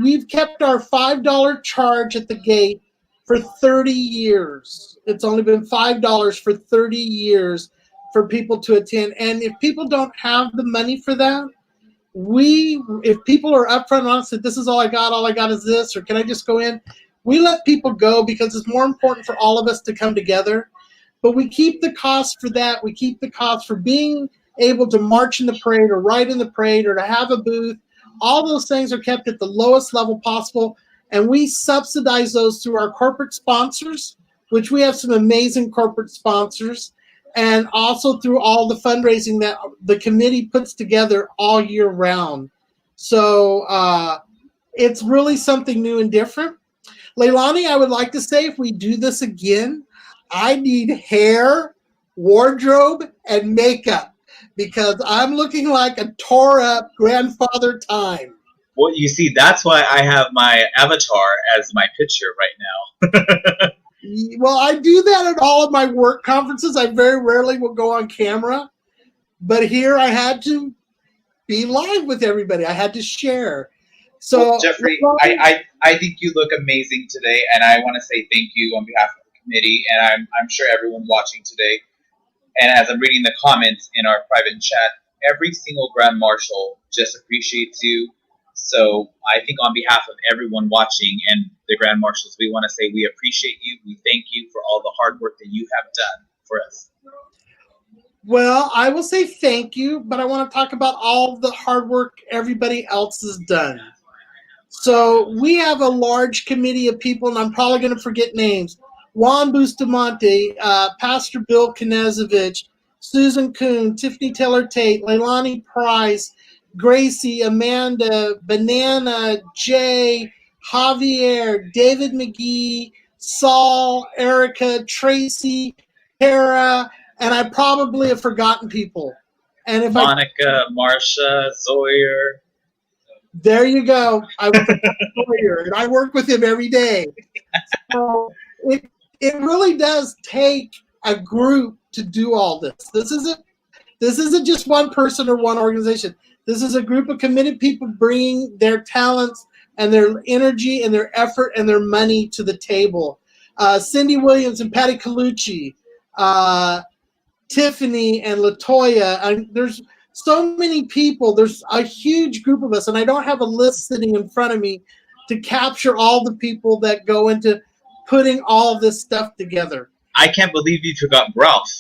B: We've kept our $5 charge at the gate for 30 years. It's only been $5 for 30 years for people to attend. And if people don't have the money for that, if people are upfront and honest that this is all I got is this, or can I just go in? We let people go because it's more important for all of us to come together. But we keep the cost for that. We keep the cost for being able to march in the parade or ride in the parade or to have a booth. All those things are kept at the lowest level possible. And we subsidize those through our corporate sponsors, which we have some amazing corporate sponsors, and also through all the fundraising that the committee puts together all year round. So it's really something new and different. Leilani, I would like to say if we do this again, I need hair, wardrobe, and makeup because I'm looking like a tore up grandfather time.
A: Well, you see, that's why I have my avatar as my picture right now.
B: Well, I do that at all of my work conferences. I very rarely will go on camera. But here I had to be live with everybody. I had to share. So,
A: well, Jeffrey, I think you look amazing today, and I want to say thank you on behalf of the committee, and I'm sure everyone watching today. And as I'm reading the comments in our private chat, every single Grand Marshal just appreciates you. So I think on behalf of everyone watching and the Grand Marshals, we want to say we appreciate you. We thank you for all the hard work that you have done for us.
B: Well, I will say thank you, but I want to talk about all the hard work everybody else has done. So we have a large committee of people, and I'm probably going to forget names. Juan Bustamante, Pastor Bill Knezovich, Susan Kuhn, Tiffany Taylor-Tate, Leilani Price, Gracie, Amanda, Banana, Jay, Javier, David McGee, Saul, Erica, Tracy, Tara, and I probably have forgotten people. And if
A: Monica, Marsha, Zoyer.
B: There you go. I was a lawyer, and I work with him every day. So it really does take a group to do all this. This isn't just one person or one organization. This is a group of committed people bringing their talents and their energy and their effort and their money to the table. Cindy Williams and Patty Colucci, Tiffany and Latoya. There's so many people. There's a huge group of us, and I don't have a list sitting in front of me to capture all the people that go into putting all of this stuff together.
A: I can't believe you forgot Ralph.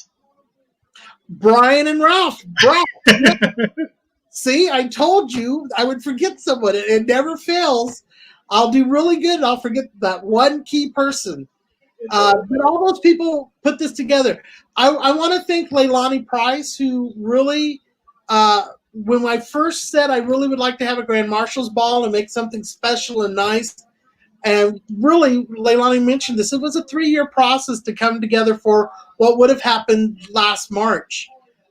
B: Brian and Ralph. See, I told you I would forget someone. It never fails. I'll do really good, and I'll forget that one key person. But all those people put this together. I want to thank Leilani Price, who really, when I first said I really would like to have a Grand Marshal's Ball and make something special and nice, And really, Leilani mentioned this, it was a 3-year process to come together for what would have happened last March.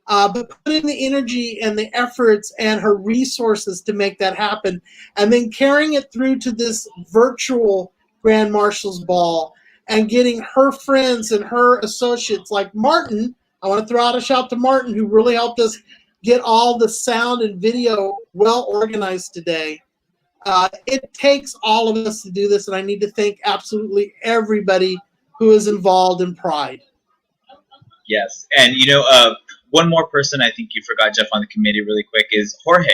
B: But putting the energy and the efforts and her resources to make that happen, and then carrying it through to this virtual Grand Marshals Ball and getting her friends and her associates like Martin. I want to throw out a shout to Martin, who really helped us get all the sound and video well organized today. It takes all of us to do this, and I need to thank absolutely everybody who is involved in Pride.
A: Yes, and one more person I think you forgot, Jeff, on the committee really quick is Jorge.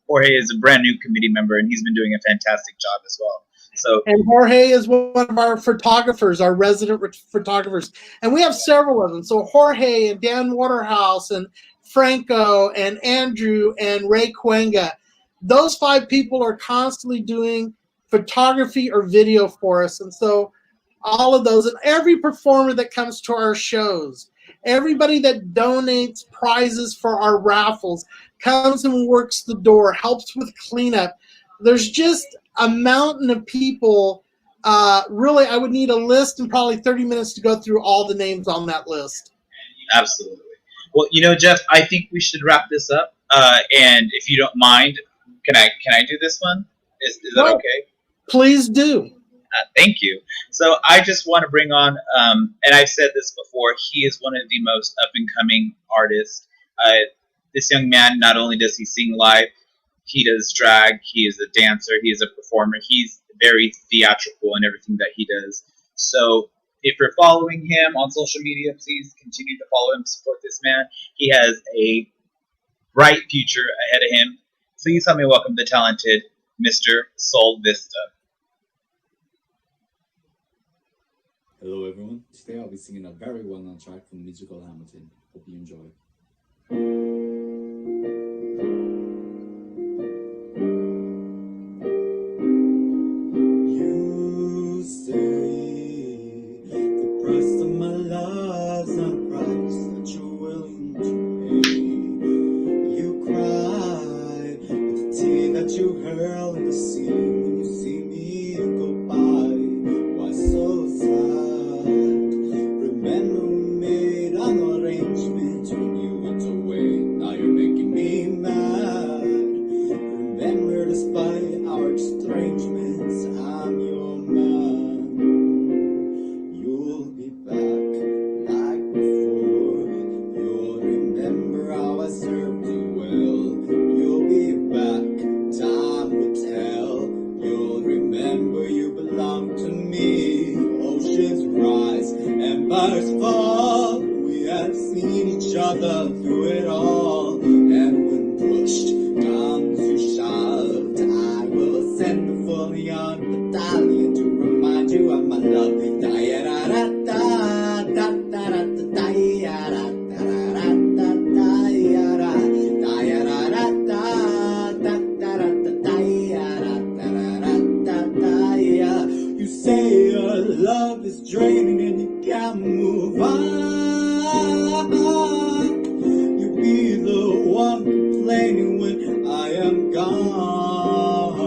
A: Jorge is a brand new committee member, and he's been doing a fantastic job as well. So,
B: and Jorge is one of our photographers, our resident photographers, and we have several of them. So Jorge and Dan Waterhouse and Franco and Andrew and Ray Cuenga, those 5 people are constantly doing photography or video for us. And so all of those, and every performer that comes to our shows, everybody that donates prizes for our raffles, comes and works the door, helps with cleanup. There's just a mountain of people. Really, I would need a list and probably 30 minutes to go through all the names on that list.
A: Absolutely. Well, Jeff, I think we should wrap this up. And if you don't mind, can I do this one? Is that okay?
B: Please do.
A: Thank you. So I just want to bring on, and I've said this before, he is one of the most up-and-coming artists. This young man, not only does he sing live, he does drag, he is a dancer, he is a performer. He's very theatrical in everything that he does. So if you're following him on social media, please continue to follow him, support this man. He has a bright future ahead of him. Please help me welcome the talented Mr. Sol Vista.
Q: Hello everyone, today I'll be singing a very well-known track from the musical Hamilton. Hope you enjoy. You say the price of my love's not a price that you're willing to pay. You cry with the tear that you hurl in the sea when you see me go by. Why so sad? Remember we made an arrangement when you went away. Now you're making me mad. Remember, despite our estrangements, I'm your man. You'll be back like before. You'll remember how I served you well. You'll be back, time will tell. You'll remember you belong to me. Oceans rise, empires fall. We have seen each other through it all. And when pushed, comes you shoved, I will send the fully armed battalion to remind you of my love. You say your love is draining and you can't move on. You be the one complaining when I am gone.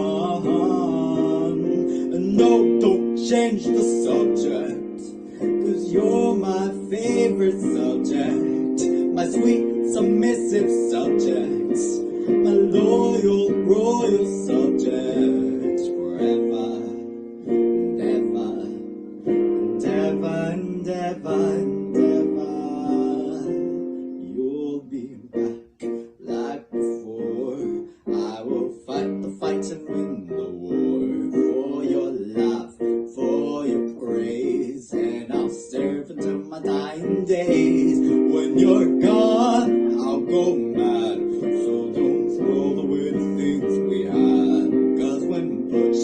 Q: And no, don't change the subject, 'cause you're my favorite subject. My sweet, submissive subject. My loyal, royal subject. Forever and ever and ever and ever and ever. You'll be back like before. I will fight the fight and win the war. For your love, for your praise, and I'll serve until my dying days. When you're gone, I'll go mad. So don't throw away the things we had. 'Cause when push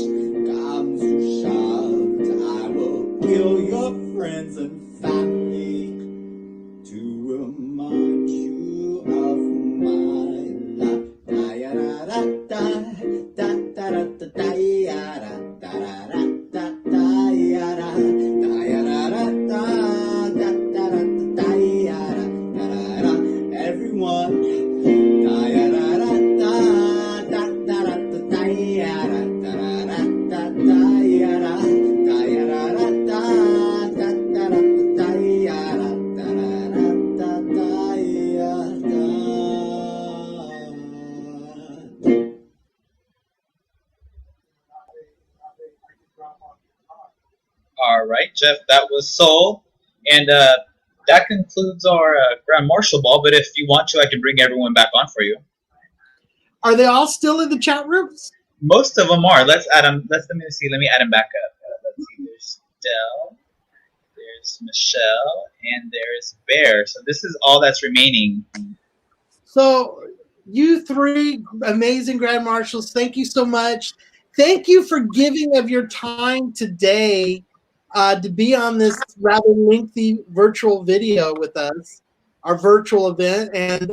Q: comes to shove, I will kill your friends and family to remind you of my love. Everyone.
A: right, Jeff, that was Soul. And that concludes our Grand Marshal Ball. But if you want to, I can bring everyone back on for you.
B: Are they all still in the chat rooms?
A: Most of them are. Let's add them. Let me add them back up. Let's see. There's Dell, there's Michelle, and there's Bear. So this is all that's remaining.
B: So you three amazing Grand Marshals, thank you so much. Thank you for giving of your time today to be on this rather lengthy virtual video with us, our virtual event, and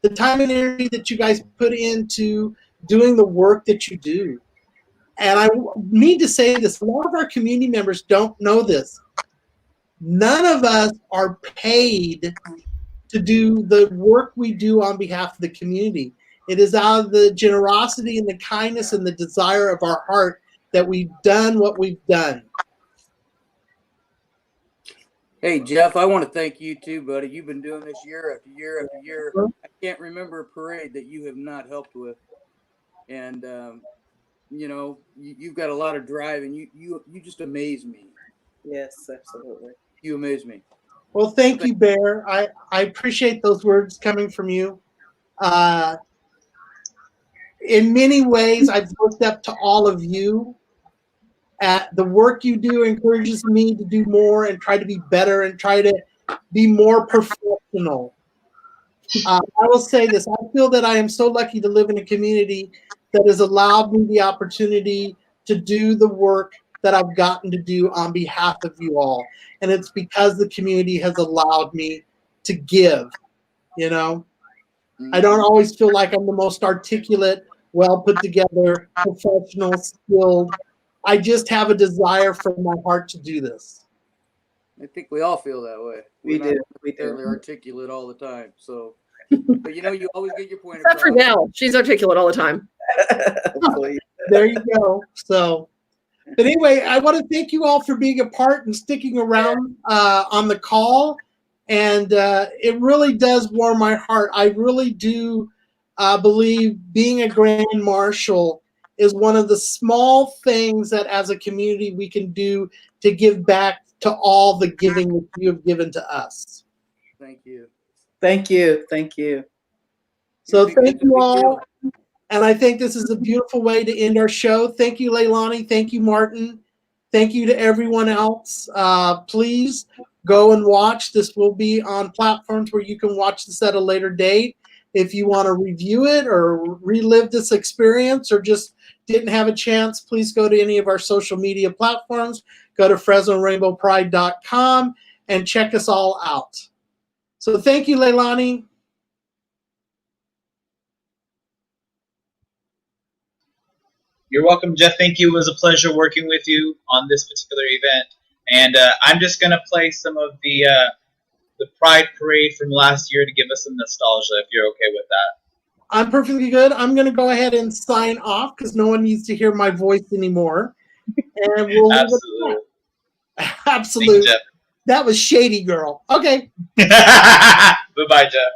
B: the time and energy that you guys put into doing the work that you do. And I need to say this, a lot of our community members don't know this. None of us are paid to do the work we do on behalf of the community. It is out of the generosity and the kindness and the desire of our heart that we've done what we've done.
L: Hey, Jeff, I want to thank you too, buddy. You've been doing this year after year after year. I can't remember a parade that you have not helped with. And, you know, you've got a lot of drive, and you just amaze me.
P: Yes, absolutely.
L: You amaze me.
B: Well, thank you, Bear. I appreciate those words coming from you. In many ways, I've looked up to all of you. The work you do encourages me to do more and try to be better and try to be more professional. I will say this. I feel that I am so lucky to live in a community that has allowed me the opportunity to do the work that I've gotten to do on behalf of you all. And it's because the community has allowed me to give, you know. I don't always feel like I'm the most articulate, well put together, professional, skilled. I just have a desire from my heart to do this.
L: I think we all feel that way.
P: We
L: We're
P: do.
L: not
P: We do.
L: fairly articulate all the time. So, but you know, you always get your point
C: Except for
L: across.
C: Nell. She's articulate all the time.
B: There you go. So, but anyway, I want to thank you all for being a part and sticking around on the call. And it really does warm my heart. I really do believe being a Grand Marshal is one of the small things that as a community we can do to give back to all the giving that you have given to us.
L: Thank you.
P: Thank you. Thank you.
B: So thank you all. And I think this is a beautiful way to end our show. Thank you, Leilani. Thank you, Martin. Thank you to everyone else. Please go and watch. This will be on platforms where you can watch this at a later date. If you want to review it or relive this experience or just didn't have a chance, please go to any of our social media platforms. Go to FresnoRainbowPride.com and check us all out. So thank you, Leilani.
A: You're welcome, Jeff. Thank you. It was a pleasure working with you on this particular event. And I'm just going to play some of the Pride Parade from last year to give us some nostalgia, if you're okay with that.
B: I'm perfectly good. I'm going to go ahead and sign off because no one needs to hear my voice anymore. And we'll
A: Absolutely.
B: Absolutely.
A: Thank you, Jeff.
B: That was shady, girl. Okay.
A: Bye-bye, Jeff.